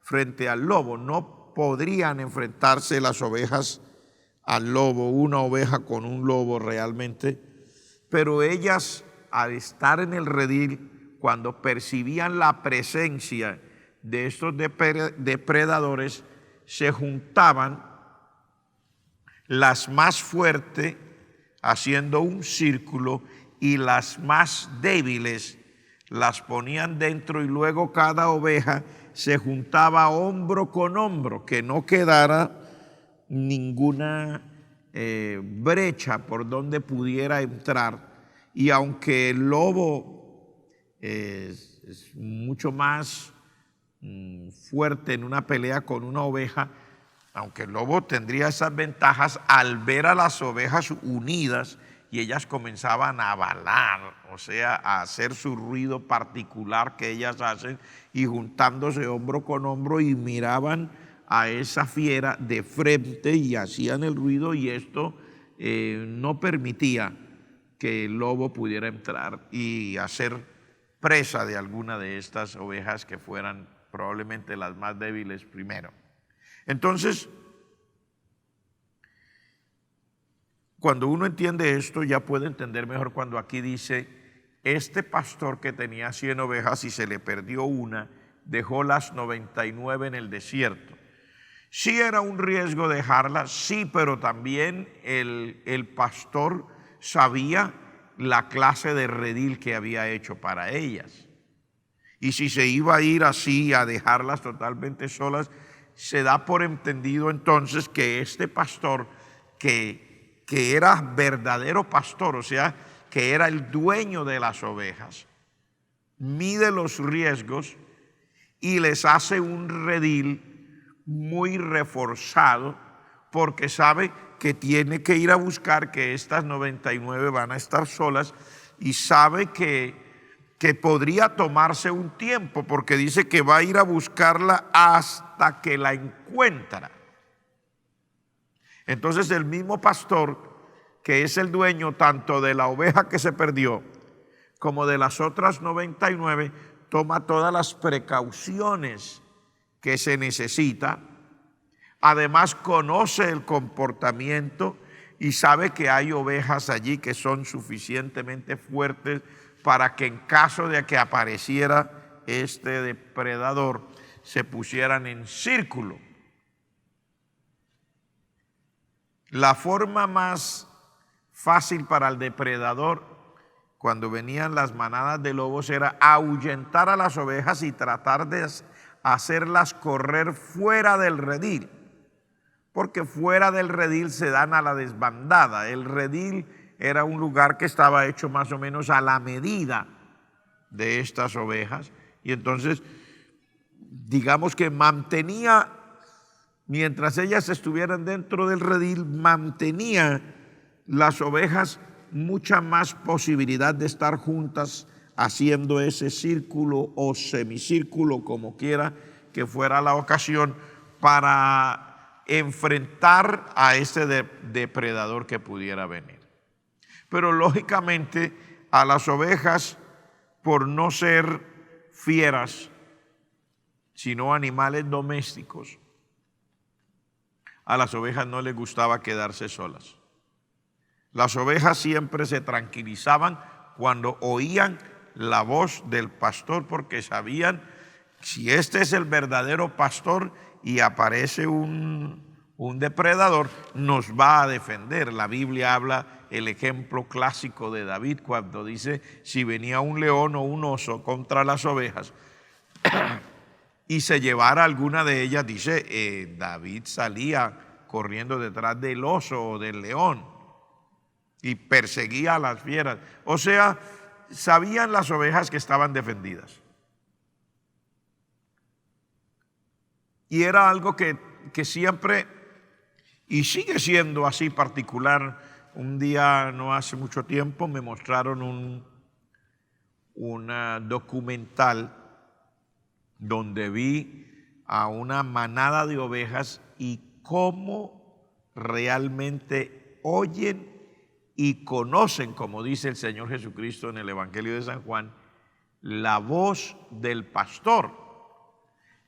frente al lobo. No podrían enfrentarse las ovejas al lobo, una oveja con un lobo realmente, pero ellas, al estar en el redil, cuando percibían la presencia de estos depredadores, se juntaban las más fuertes haciendo un círculo y las más débiles las ponían dentro, y luego cada oveja se juntaba hombro con hombro, que no quedara ninguna brecha por donde pudiera entrar. Y aunque el lobo es mucho más fuerte en una pelea con una oveja, aunque el lobo tendría esas ventajas, al ver a las ovejas unidas y ellas comenzaban a balar, o sea, a hacer su ruido particular que ellas hacen, y juntándose hombro con hombro y miraban a esa fiera de frente y hacían el ruido, y esto no permitía que el lobo pudiera entrar y hacer presa de alguna de estas ovejas que fueran probablemente las más débiles primero. Entonces, cuando uno entiende esto, ya puede entender mejor cuando aquí dice: este pastor que tenía 100 ovejas y se le perdió una, dejó las 99 en el desierto. Sí era un riesgo dejarlas, sí, pero también el pastor sabía la clase de redil que había hecho para ellas. Y si se iba a ir así, a dejarlas totalmente solas, se da por entendido entonces que este pastor, que era verdadero pastor, o sea, que era el dueño de las ovejas, mide los riesgos y les hace un redil muy reforzado, porque sabe que tiene que ir a buscar que estas 99 van a estar solas, y sabe que podría tomarse un tiempo, porque dice que va a ir a buscarla hasta que la encuentra. Entonces el mismo pastor, que es el dueño tanto de la oveja que se perdió como de las otras 99, toma todas las precauciones que se necesita. Además, conoce el comportamiento y sabe que hay ovejas allí que son suficientemente fuertes para que en caso de que apareciera este depredador se pusieran en círculo. La forma más fácil para el depredador, cuando venían las manadas de lobos, era ahuyentar a las ovejas y tratar de hacerlas correr fuera del redil, porque fuera del redil se dan a la desbandada. El redil era un lugar que estaba hecho más o menos a la medida de estas ovejas, y entonces digamos que mantenía, mientras ellas estuvieran dentro del redil, mantenía las ovejas mucha más posibilidad de estar juntas haciendo ese círculo o semicírculo, como quiera que fuera la ocasión, para enfrentar a ese depredador que pudiera venir. Pero lógicamente a las ovejas, por no ser fieras, sino animales domésticos, a las ovejas no les gustaba quedarse solas. Las ovejas siempre se tranquilizaban cuando oían la voz del pastor, porque sabían, si este es el verdadero pastor y aparece un un depredador, nos va a defender. La Biblia habla el ejemplo clásico de David cuando dice, si venía un león o un oso contra las ovejas y se llevara alguna de ellas, dice, David salía corriendo detrás del oso o del león y perseguía a las fieras. O sea, sabían las ovejas que estaban defendidas. Y era algo que siempre, y sigue siendo así particular. Un día, no hace mucho tiempo, me mostraron un documental donde vi a una manada de ovejas y cómo realmente oyen y conocen, como dice el Señor Jesucristo en el Evangelio de San Juan, la voz del pastor.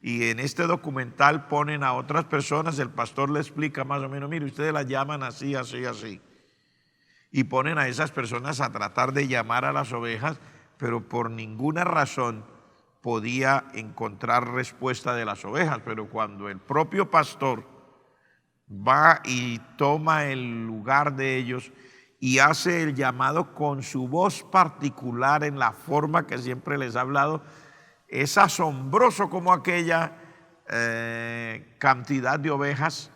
Y en este documental ponen a otras personas, el pastor le explica más o menos, mire, ustedes las llaman así, así, así. Y ponen a esas personas a tratar de llamar a las ovejas, pero por ninguna razón podía encontrar respuesta de las ovejas. Pero cuando el propio pastor va y toma el lugar de ellos y hace el llamado con su voz particular en la forma que siempre les ha hablado, es asombroso como aquella cantidad de ovejas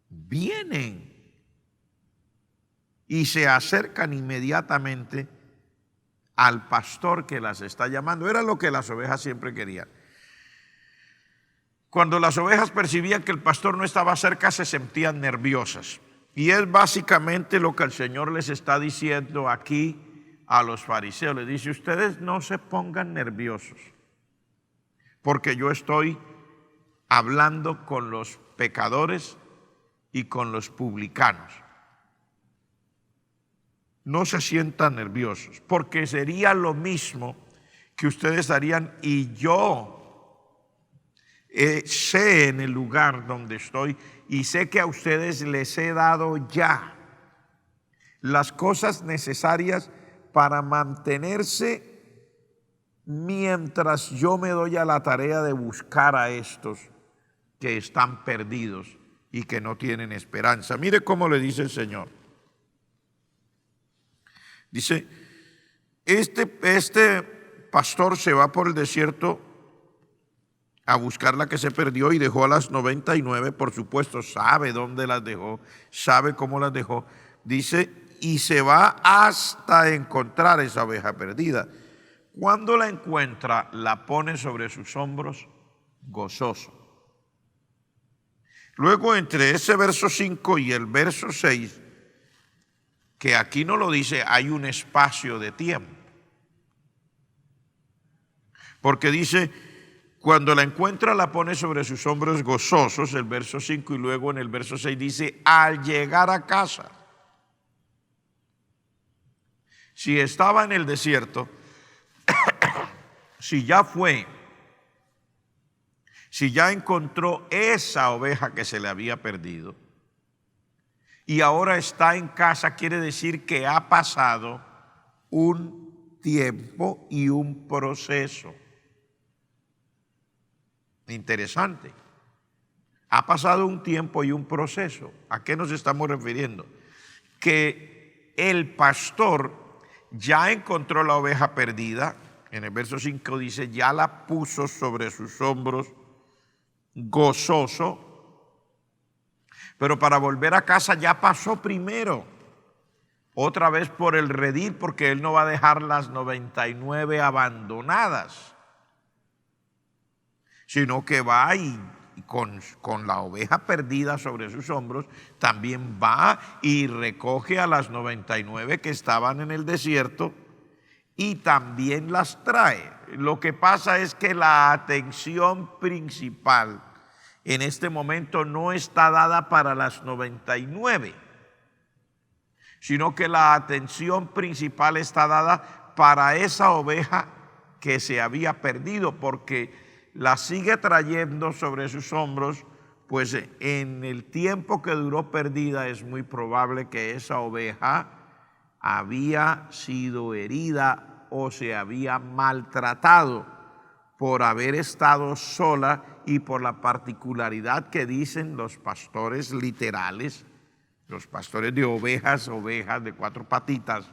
vienen y se acercan inmediatamente al pastor que las está llamando. Era lo que las ovejas siempre querían. Cuando las ovejas percibían que el pastor no estaba cerca, se sentían nerviosas. Y es básicamente lo que el Señor les está diciendo aquí a los fariseos. Les dice, ustedes no se pongan nerviosos, porque yo estoy hablando con los pecadores y con los publicanos. No se sientan nerviosos, porque sería lo mismo que ustedes harían, y yo sé en el lugar donde estoy y sé que a ustedes les he dado ya las cosas necesarias para mantenerse mientras yo me doy a la tarea de buscar a estos que están perdidos y que no tienen esperanza. Mire cómo le dice el Señor. Dice, este pastor se va por el desierto a buscar la que se perdió y dejó a las 99, por supuesto, sabe dónde las dejó, sabe cómo las dejó. Dice, y se va hasta encontrar esa oveja perdida. Cuando la encuentra, la pone sobre sus hombros gozoso. Luego, entre ese verso 5 y el verso 6, que aquí no lo dice, hay un espacio de tiempo. Porque dice, cuando la encuentra la pone sobre sus hombros gozosos, el verso 5, y luego en el verso 6 dice, al llegar a casa. Si estaba en el desierto, si ya fue, si ya encontró esa oveja que se le había perdido, y ahora está en casa, quiere decir que ha pasado un tiempo y un proceso. Interesante. Ha pasado un tiempo y un proceso. ¿A qué nos estamos refiriendo? Que el pastor ya encontró la oveja perdida. En el verso 5 dice, ya la puso sobre sus hombros gozoso. Pero para volver a casa ya pasó primero, otra vez por el redil, porque él no va a dejar las 99 abandonadas, sino que va y con la oveja perdida sobre sus hombros, también va y recoge a las 99 que estaban en el desierto y también las trae. Lo que pasa es que la atención principal en este momento no está dada para las 99, sino que la atención principal está dada para esa oveja que se había perdido, porque la sigue trayendo sobre sus hombros, pues en el tiempo que duró perdida es muy probable que esa oveja había sido herida o se había maltratado por haber estado sola y por la particularidad que dicen los pastores literales, los pastores de ovejas de 4 patitas,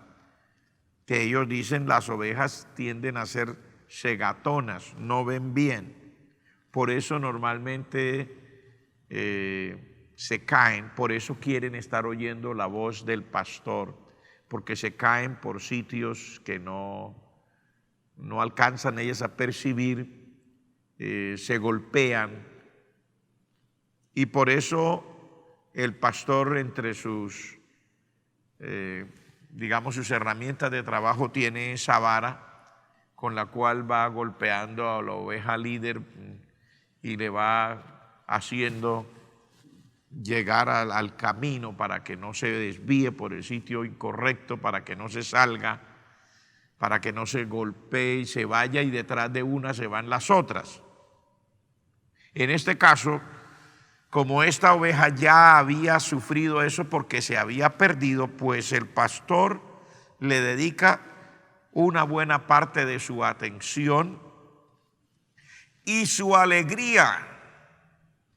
que ellos dicen las ovejas tienden a ser cegatonas, no ven bien. Por eso normalmente se caen, por eso quieren estar oyendo la voz del pastor, porque se caen por sitios que no alcanzan ellas a percibir, se golpean, y por eso el pastor entre sus, sus herramientas de trabajo tiene esa vara con la cual va golpeando a la oveja líder y le va haciendo llegar al camino para que no se desvíe por el sitio incorrecto, para que no se salga, para que no se golpee y se vaya, y detrás de una se van las otras. En este caso, como esta oveja ya había sufrido eso porque se había perdido, pues el pastor le dedica una buena parte de su atención y su alegría,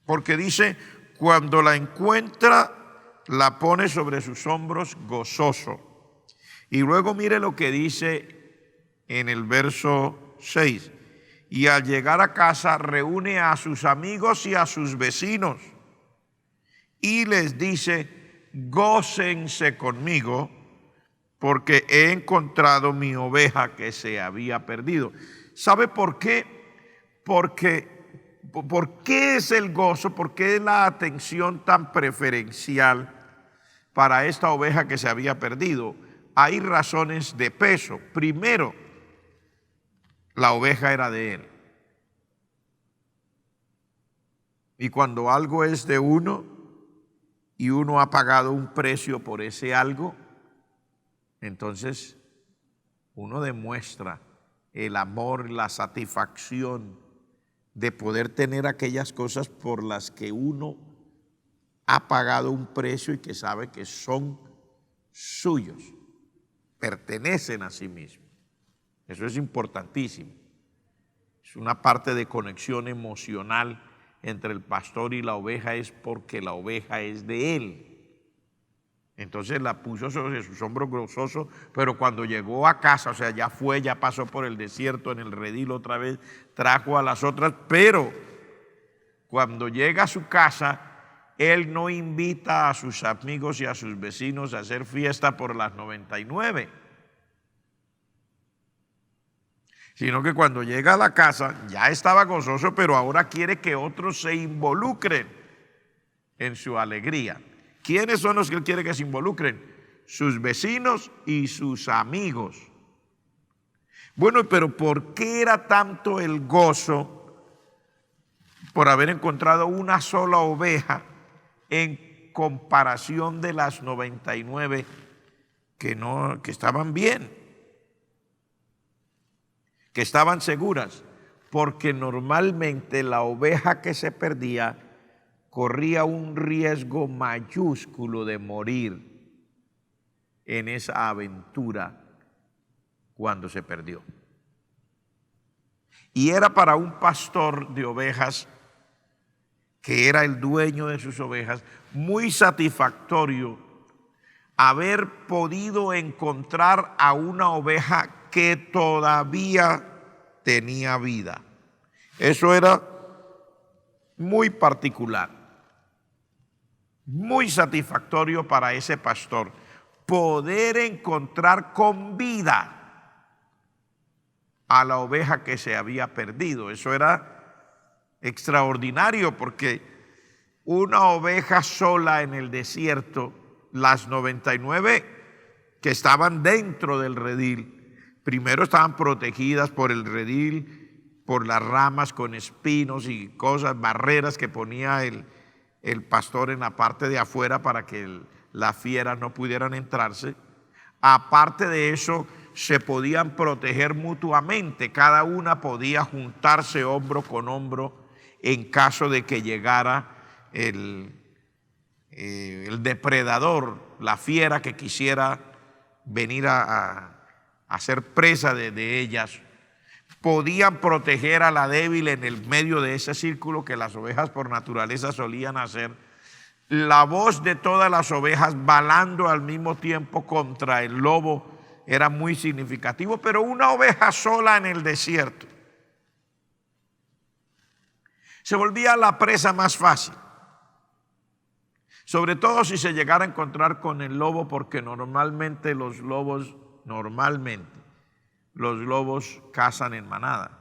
porque dice, cuando la encuentra, la pone sobre sus hombros gozoso. Y luego mire lo que dice en el verso 6. Y al llegar a casa reúne a sus amigos y a sus vecinos y les dice, gócense conmigo porque he encontrado mi oveja que se había perdido. ¿Sabe por qué? ¿Por qué es el gozo? ¿Por qué es la atención tan preferencial para esta oveja que se había perdido? Hay razones de peso. Primero, la oveja era de él. Y cuando algo es de uno y uno ha pagado un precio por ese algo, entonces uno demuestra el amor, la satisfacción de poder tener aquellas cosas por las que uno ha pagado un precio y que sabe que son suyos, pertenecen a sí mismo. Eso es importantísimo. Es una parte de conexión emocional entre el pastor y la oveja, es porque la oveja es de él. Entonces la puso sobre sus hombros gozoso, pero cuando llegó a casa, o sea, ya pasó por el desierto en el redil otra vez, trajo a las otras, pero cuando llega a su casa, él no invita a sus amigos y a sus vecinos a hacer fiesta por las 99, sino que cuando llega a la casa ya estaba gozoso, pero ahora quiere que otros se involucren en su alegría. ¿Quiénes son los que él quiere que se involucren? Sus vecinos y sus amigos. Bueno, pero ¿por qué era tanto el gozo por haber encontrado una sola oveja en comparación de las 99 que estaban bien, que estaban seguras? Porque normalmente la oveja que se perdía corría un riesgo mayúsculo de morir en esa aventura cuando se perdió. Y era para un pastor de ovejas, que era el dueño de sus ovejas, muy satisfactorio haber podido encontrar a una oveja que todavía tenía vida. Eso era muy particular, muy satisfactorio para ese pastor, poder encontrar con vida a la oveja que se había perdido. Eso era extraordinario, porque una oveja sola en el desierto, las 99 que estaban dentro del redil, primero estaban protegidas por el redil, por las ramas con espinos y cosas, barreras que ponía el pastor en la parte de afuera para que las fieras no pudieran entrarse. Aparte de eso, se podían proteger mutuamente, cada una podía juntarse hombro con hombro en caso de que llegara el depredador, la fiera que quisiera venir a ser presa de ellas. podían proteger a la débil en el medio de ese círculo que las ovejas por naturaleza solían hacer. La voz de todas las ovejas balando al mismo tiempo contra el lobo era muy significativo, pero una oveja sola en el desierto se volvía la presa más fácil, sobre todo si se llegara a encontrar con el lobo, porque normalmente los lobos cazan en manada.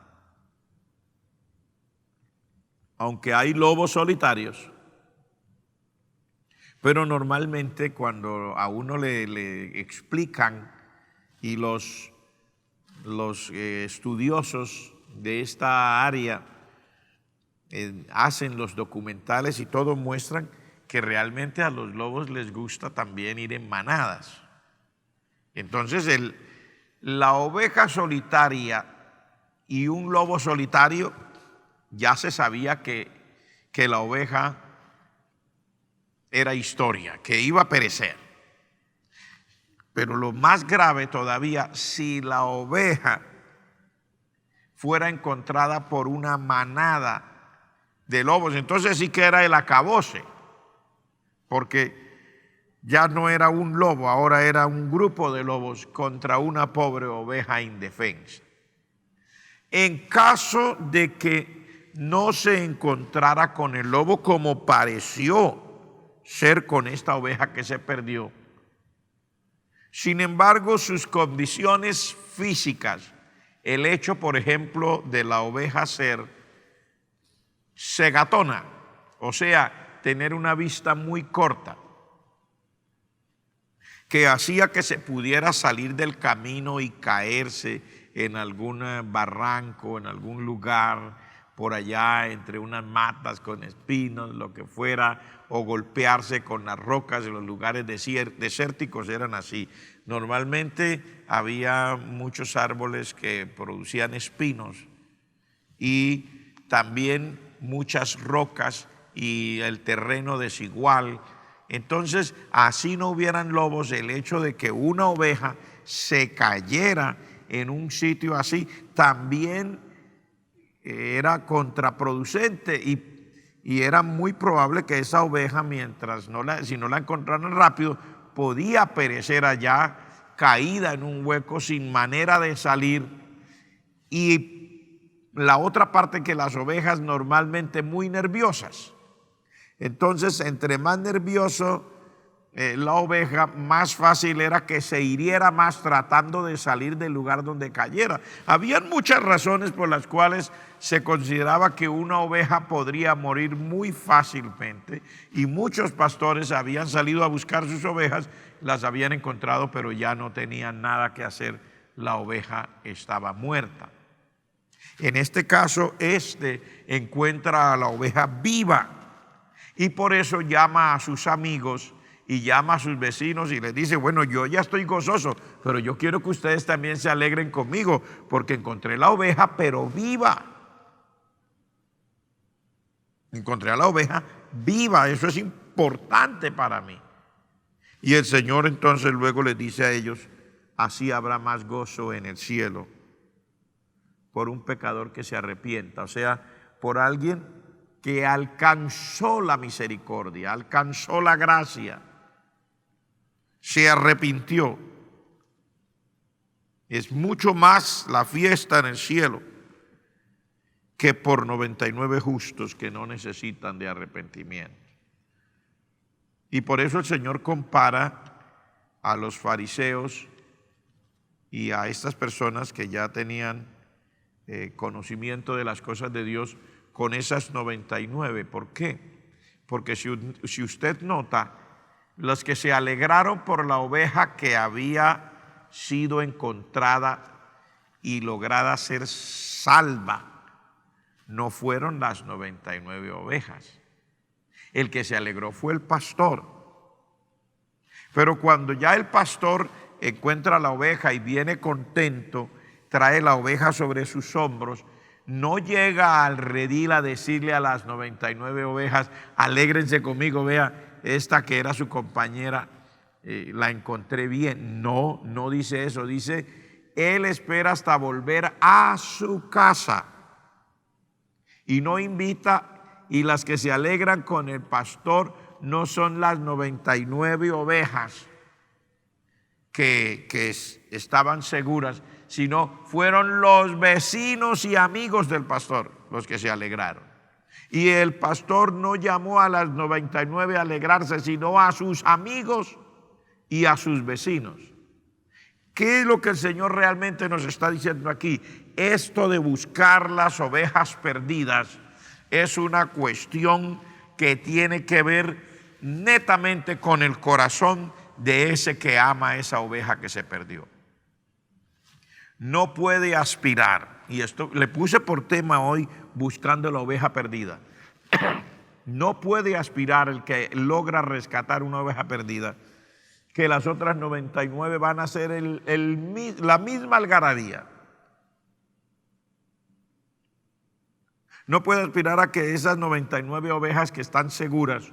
Aunque hay lobos solitarios, pero normalmente cuando a uno le explican, y los estudiosos de esta área hacen los documentales y todo, muestran que realmente a los lobos les gusta también ir en manadas. Entonces la oveja solitaria y un lobo solitario, ya se sabía que la oveja era historia, que iba a perecer. Pero lo más grave todavía, si la oveja fuera encontrada por una manada de lobos, entonces sí que era el acabose, porque ya no era un lobo, ahora era un grupo de lobos contra una pobre oveja indefensa. En caso de que no se encontrara con el lobo, como pareció ser con esta oveja que se perdió, sin embargo, sus condiciones físicas, el hecho, por ejemplo, de la oveja ser cegatona, o sea, tener una vista muy corta, que hacía que se pudiera salir del camino y caerse en algún barranco, en algún lugar por allá entre unas matas con espinos, lo que fuera, o golpearse con las rocas en los lugares desérticos, eran así. Normalmente había muchos árboles que producían espinos y también muchas rocas y el terreno desigual. Entonces, así no hubieran lobos, el hecho de que una oveja se cayera en un sitio así también era contraproducente y era muy probable que esa oveja, si no la encontraran rápido, podía perecer allá, caída en un hueco sin manera de salir. Y la otra parte, que las ovejas normalmente muy nerviosas. Entonces, entre más nervioso la oveja, más fácil era que se hiriera más tratando de salir del lugar donde cayera. Habían muchas razones por las cuales se consideraba que una oveja podría morir muy fácilmente, y muchos pastores habían salido a buscar sus ovejas, las habían encontrado, pero ya no tenían nada que hacer, la oveja estaba muerta. En este caso, encuentra a la oveja viva y por eso llama a sus amigos y llama a sus vecinos y les dice: bueno, yo ya estoy gozoso, pero yo quiero que ustedes también se alegren conmigo, porque encontré la oveja, pero viva. Encontré a la oveja viva, eso es importante para mí. Y el Señor entonces luego les dice a ellos: así habrá más gozo en el cielo por un pecador que se arrepienta, o sea, por alguien que alcanzó la misericordia, alcanzó la gracia, se arrepintió. Es mucho más la fiesta en el cielo que por 99 justos que no necesitan de arrepentimiento. Y por eso el Señor compara a los fariseos y a estas personas que ya tenían conocimiento de las cosas de Dios con esas 99. ¿Por qué? Porque si usted nota, los que se alegraron por la oveja que había sido encontrada y lograda ser salva, no fueron las 99 ovejas. El que se alegró fue el pastor. Pero cuando ya el pastor encuentra la oveja y viene contento, trae la oveja sobre sus hombros, no llega al redil a decirle a las 99 ovejas: alégrense conmigo, vea, esta que era su compañera, la encontré bien. No dice eso, dice: él espera hasta volver a su casa y no invita, y las que se alegran con el pastor no son las 99 ovejas que estaban seguras, sino fueron los vecinos y amigos del pastor los que se alegraron. Y el pastor no llamó a las 99 a alegrarse, sino a sus amigos y a sus vecinos. ¿Qué es lo que el Señor realmente nos está diciendo aquí? Esto de buscar las ovejas perdidas es una cuestión que tiene que ver netamente con el corazón de ese que ama a esa oveja que se perdió. No puede aspirar, y esto le puse por tema hoy, buscando la oveja perdida. No puede aspirar el que logra rescatar una oveja perdida, que las otras 99 van a ser la misma algarabía. No puede aspirar a que esas 99 ovejas que están seguras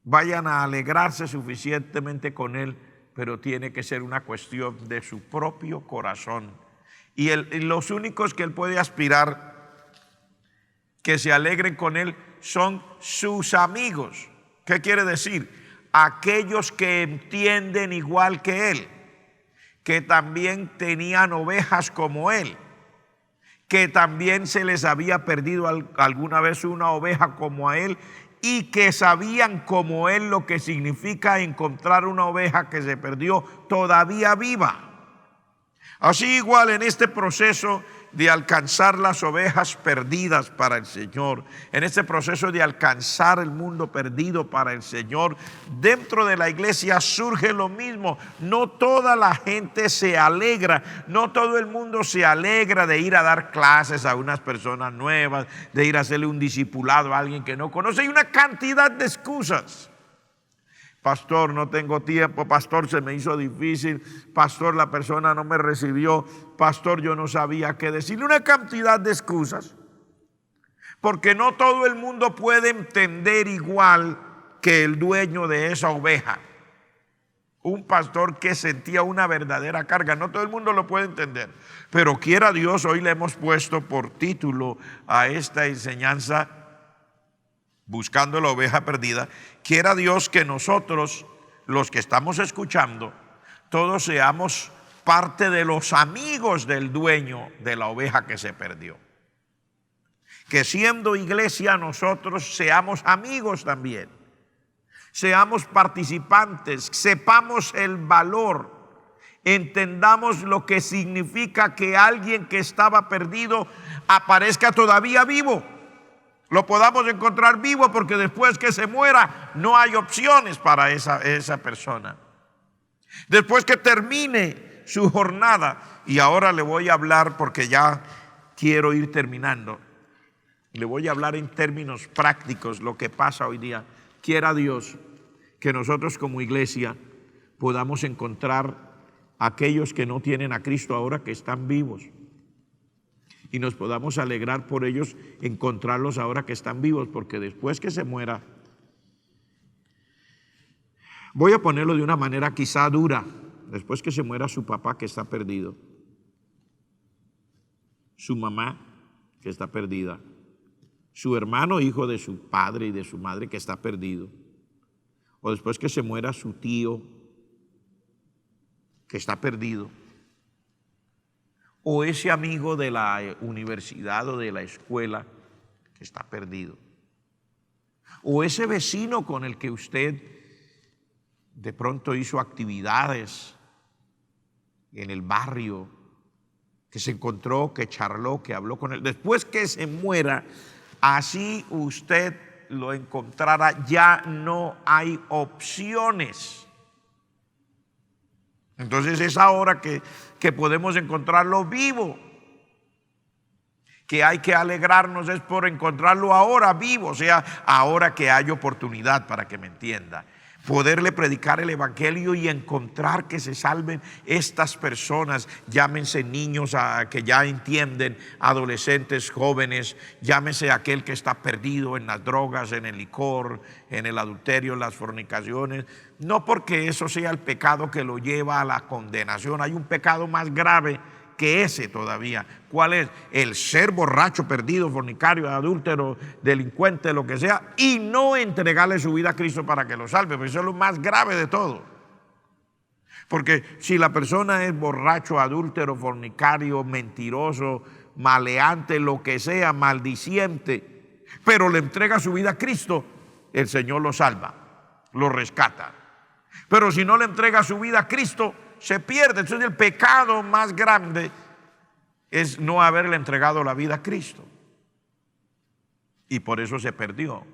vayan a alegrarse suficientemente con él, pero tiene que ser una cuestión de su propio corazón. Y los únicos que él puede aspirar que se alegren con él son sus amigos. ¿Qué quiere decir? Aquellos que entienden igual que él, que también tenían ovejas como él, que también se les había perdido alguna vez una oveja como a él, y que sabían como él lo que significa encontrar una oveja que se perdió todavía viva. Así igual en este proceso de alcanzar las ovejas perdidas para el Señor, en este proceso de alcanzar el mundo perdido para el Señor, dentro de la iglesia surge lo mismo. No toda la gente se alegra, no todo el mundo se alegra de ir a dar clases a unas personas nuevas, de ir a hacerle un discipulado a alguien que no conoce. Hay una cantidad de excusas. Pastor, no tengo tiempo. Pastor, se me hizo difícil. Pastor, la persona no me recibió. Pastor, yo no sabía qué decirle. Una cantidad de excusas. Porque no todo el mundo puede entender igual que el dueño de esa oveja. Un pastor que sentía una verdadera carga. No todo el mundo lo puede entender. Pero quiera Dios, hoy le hemos puesto por título a esta enseñanza, buscando la oveja perdida. Quiera Dios que nosotros, los que estamos escuchando, todos seamos parte de los amigos del dueño de la oveja que se perdió. Que siendo iglesia nosotros seamos amigos también. Seamos participantes, sepamos el valor, entendamos lo que significa que alguien que estaba perdido aparezca todavía vivo. Lo podamos encontrar vivo, porque después que se muera no hay opciones para esa persona. Después que termine su jornada, y ahora le voy a hablar porque ya quiero ir terminando, le voy a hablar en términos prácticos lo que pasa hoy día. Quiera Dios que nosotros como iglesia podamos encontrar a aquellos que no tienen a Cristo ahora, que están vivos, y nos podamos alegrar por ellos, encontrarlos ahora que están vivos, porque después que se muera, voy a ponerlo de una manera quizá dura, después que se muera su papá que está perdido, su mamá que está perdida, su hermano hijo de su padre y de su madre que está perdido, o después que se muera su tío que está perdido, o ese amigo de la universidad o de la escuela que está perdido, o ese vecino con el que usted de pronto hizo actividades en el barrio, que se encontró, que charló, que habló con él. Después que se muera, así usted lo encontrará, ya no hay opciones. Entonces es ahora que podemos encontrarlo vivo, que hay que alegrarnos es por encontrarlo ahora vivo, o sea, ahora que hay oportunidad, para que me entienda. poderle predicar el evangelio y encontrar que se salven estas personas, llámense niños que ya entienden, adolescentes, jóvenes, llámese aquel que está perdido en las drogas, en el licor, en el adulterio, en las fornicaciones. No porque eso sea el pecado que lo lleva a la condenación, hay un pecado más grave que ese todavía. ¿Cuál es? El ser borracho, perdido, fornicario, adúltero, delincuente, lo que sea, y no entregarle su vida a Cristo para que lo salve, porque eso es lo más grave de todo. Porque si la persona es borracho, adúltero, fornicario, mentiroso, maleante, lo que sea, maldiciente, pero le entrega su vida a Cristo, el Señor lo salva, lo rescata. Pero si no le entrega su vida a Cristo, se pierde. Entonces el pecado más grande es no haberle entregado la vida a Cristo. Y por eso se perdió.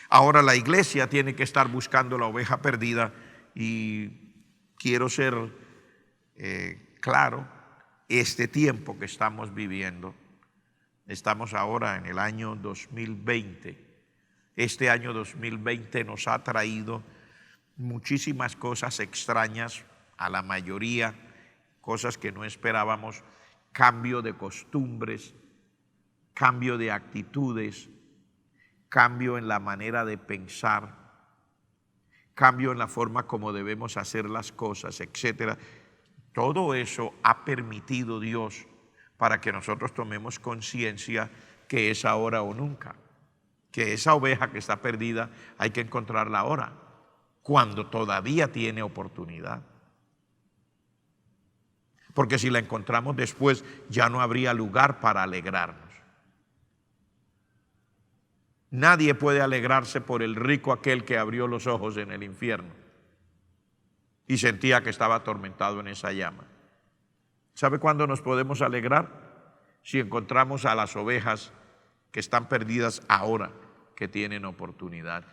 Ahora la iglesia tiene que estar buscando la oveja perdida. Y quiero ser claro, este tiempo que estamos viviendo, estamos ahora en el año 2020. Este año 2020 nos ha traído muchísimas cosas extrañas, a la mayoría, cosas que no esperábamos, cambio de costumbres, cambio de actitudes, cambio en la manera de pensar, cambio en la forma como debemos hacer las cosas, etc. Todo eso ha permitido Dios para que nosotros tomemos conciencia que es ahora o nunca, que esa oveja que está perdida hay que encontrarla ahora, cuando todavía tiene oportunidad. Porque si la encontramos después, ya no habría lugar para alegrarnos. Nadie puede alegrarse por el rico aquel que abrió los ojos en el infierno y sentía que estaba atormentado en esa llama. ¿Sabe cuándo nos podemos alegrar? Si encontramos a las ovejas que están perdidas ahora, que tienen oportunidad.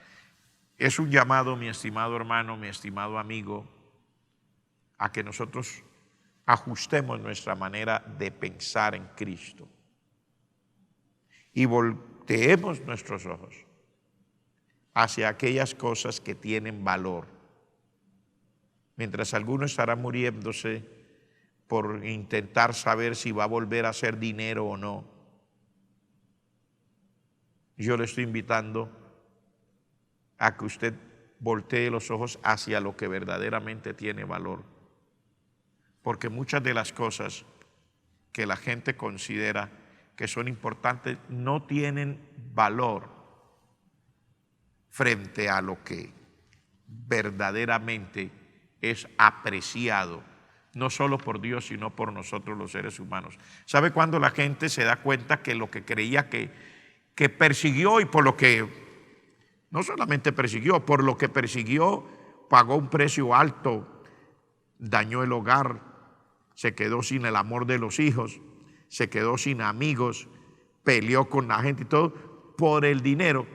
Es un llamado, mi estimado hermano, mi estimado amigo, a que nosotros ajustemos nuestra manera de pensar en Cristo y volteemos nuestros ojos hacia aquellas cosas que tienen valor. Mientras alguno estará muriéndose por intentar saber si va a volver a hacer dinero o no, yo le estoy invitando a que usted voltee los ojos hacia lo que verdaderamente tiene valor. Porque muchas de las cosas que la gente considera que son importantes no tienen valor frente a lo que verdaderamente es apreciado, no solo por Dios, sino por nosotros los seres humanos. ¿Sabe cuándo la gente se da cuenta que lo que creía que persiguió y por lo que, no solamente persiguió, por lo que persiguió, pagó un precio alto, dañó el hogar, se quedó sin el amor de los hijos, se quedó sin amigos, peleó con la gente y todo por el dinero?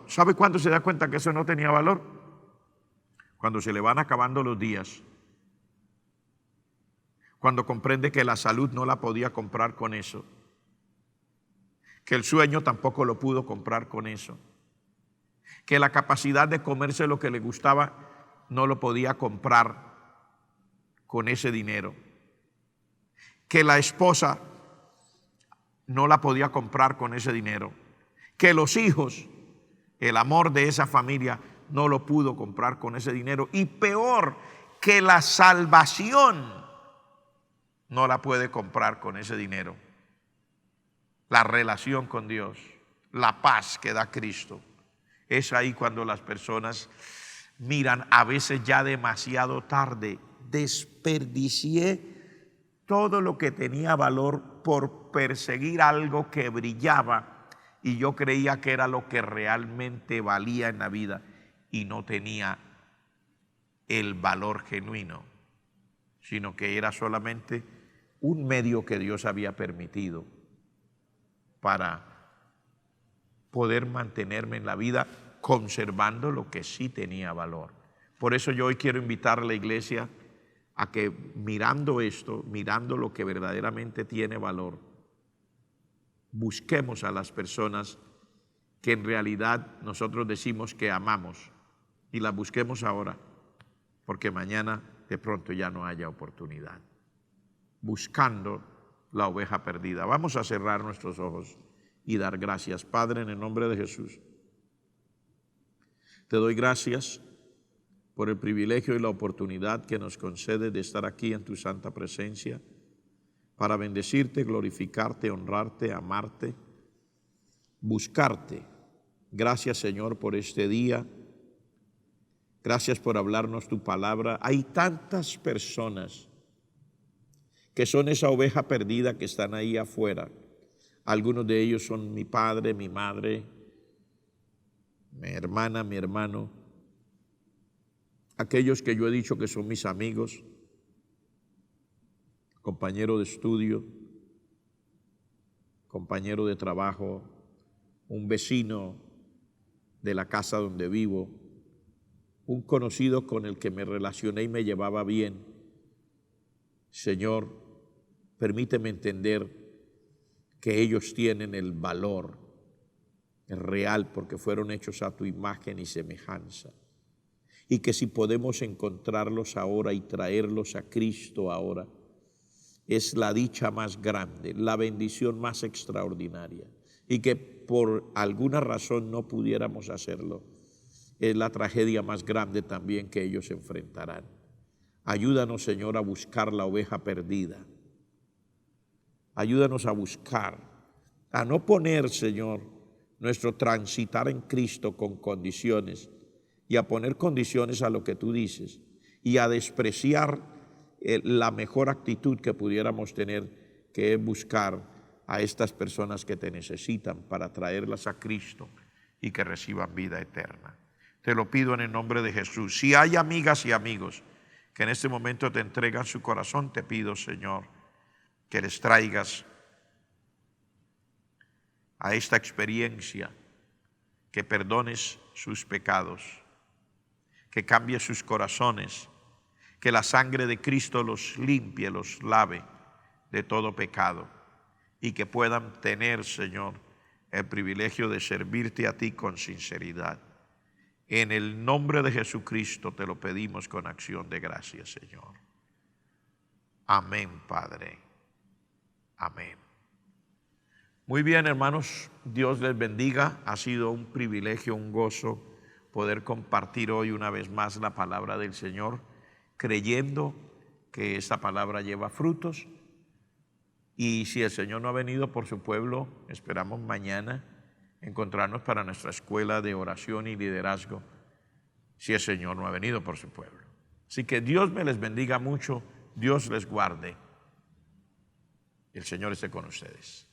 ¿Sabe cuándo se da cuenta que eso no tenía valor? Cuando se le van acabando los días, cuando comprende que la salud no la podía comprar con eso, que el sueño tampoco lo pudo comprar con eso, que la capacidad de comerse lo que le gustaba no lo podía comprar con ese dinero, que la esposa no la podía comprar con ese dinero, que los hijos, el amor de esa familia no lo pudo comprar con ese dinero, y peor, que la salvación no la puede comprar con ese dinero. La relación con Dios, la paz que da Cristo. Es ahí cuando las personas miran, a veces ya demasiado tarde, desperdicié todo lo que tenía valor por perseguir algo que brillaba y yo creía que era lo que realmente valía en la vida y no tenía el valor genuino, sino que era solamente un medio que Dios había permitido para poder mantenerme en la vida conservando lo que sí tenía valor. Por eso yo hoy quiero invitar a la iglesia a que mirando esto, mirando lo que verdaderamente tiene valor, busquemos a las personas que en realidad nosotros decimos que amamos, y las busquemos ahora, porque mañana de pronto ya no haya oportunidad. Buscando la oveja perdida. Vamos a cerrar nuestros ojos y dar gracias. Padre, en el nombre de Jesús, te doy gracias por el privilegio y la oportunidad que nos concede de estar aquí en tu santa presencia para bendecirte, glorificarte, honrarte, amarte, buscarte. Gracias, Señor, por este día. Gracias por hablarnos tu palabra. Hay tantas personas que son esa oveja perdida que están ahí afuera. Algunos de ellos son mi padre, mi madre, mi hermana, mi hermano. Aquellos que yo he dicho que son mis amigos, compañero de estudio, compañero de trabajo, un vecino de la casa donde vivo, un conocido con el que me relacioné y me llevaba bien. Señor, permíteme entender que ellos tienen el valor real porque fueron hechos a tu imagen y semejanza. Y que si podemos encontrarlos ahora y traerlos a Cristo ahora, es la dicha más grande, la bendición más extraordinaria. Y que por alguna razón no pudiéramos hacerlo, es la tragedia más grande también que ellos enfrentarán. Ayúdanos, Señor, a buscar la oveja perdida. Ayúdanos a buscar, a no poner, Señor, nuestro transitar en Cristo con condiciones y a poner condiciones a lo que tú dices y a despreciar la mejor actitud que pudiéramos tener, que es buscar a estas personas que te necesitan para traerlas a Cristo y que reciban vida eterna. Te lo pido en el nombre de Jesús. Si hay amigas y amigos que en este momento te entregan su corazón, te pido, Señor, que les traigas a esta experiencia, que perdones sus pecados, que cambie sus corazones, que la sangre de Cristo los limpie, los lave de todo pecado y que puedan tener, Señor, el privilegio de servirte a ti con sinceridad. En el nombre de Jesucristo te lo pedimos con acción de gracias, Señor. Amén, Padre. Amén. Muy bien, hermanos, Dios les bendiga. Ha sido un privilegio, un gozo poder compartir hoy una vez más la palabra del Señor, creyendo que esta palabra lleva frutos. Y si el Señor no ha venido por su pueblo, esperamos mañana encontrarnos para nuestra escuela de oración y liderazgo, si el Señor no ha venido por su pueblo. Así que Dios me les bendiga mucho, Dios les guarde. El Señor esté con ustedes.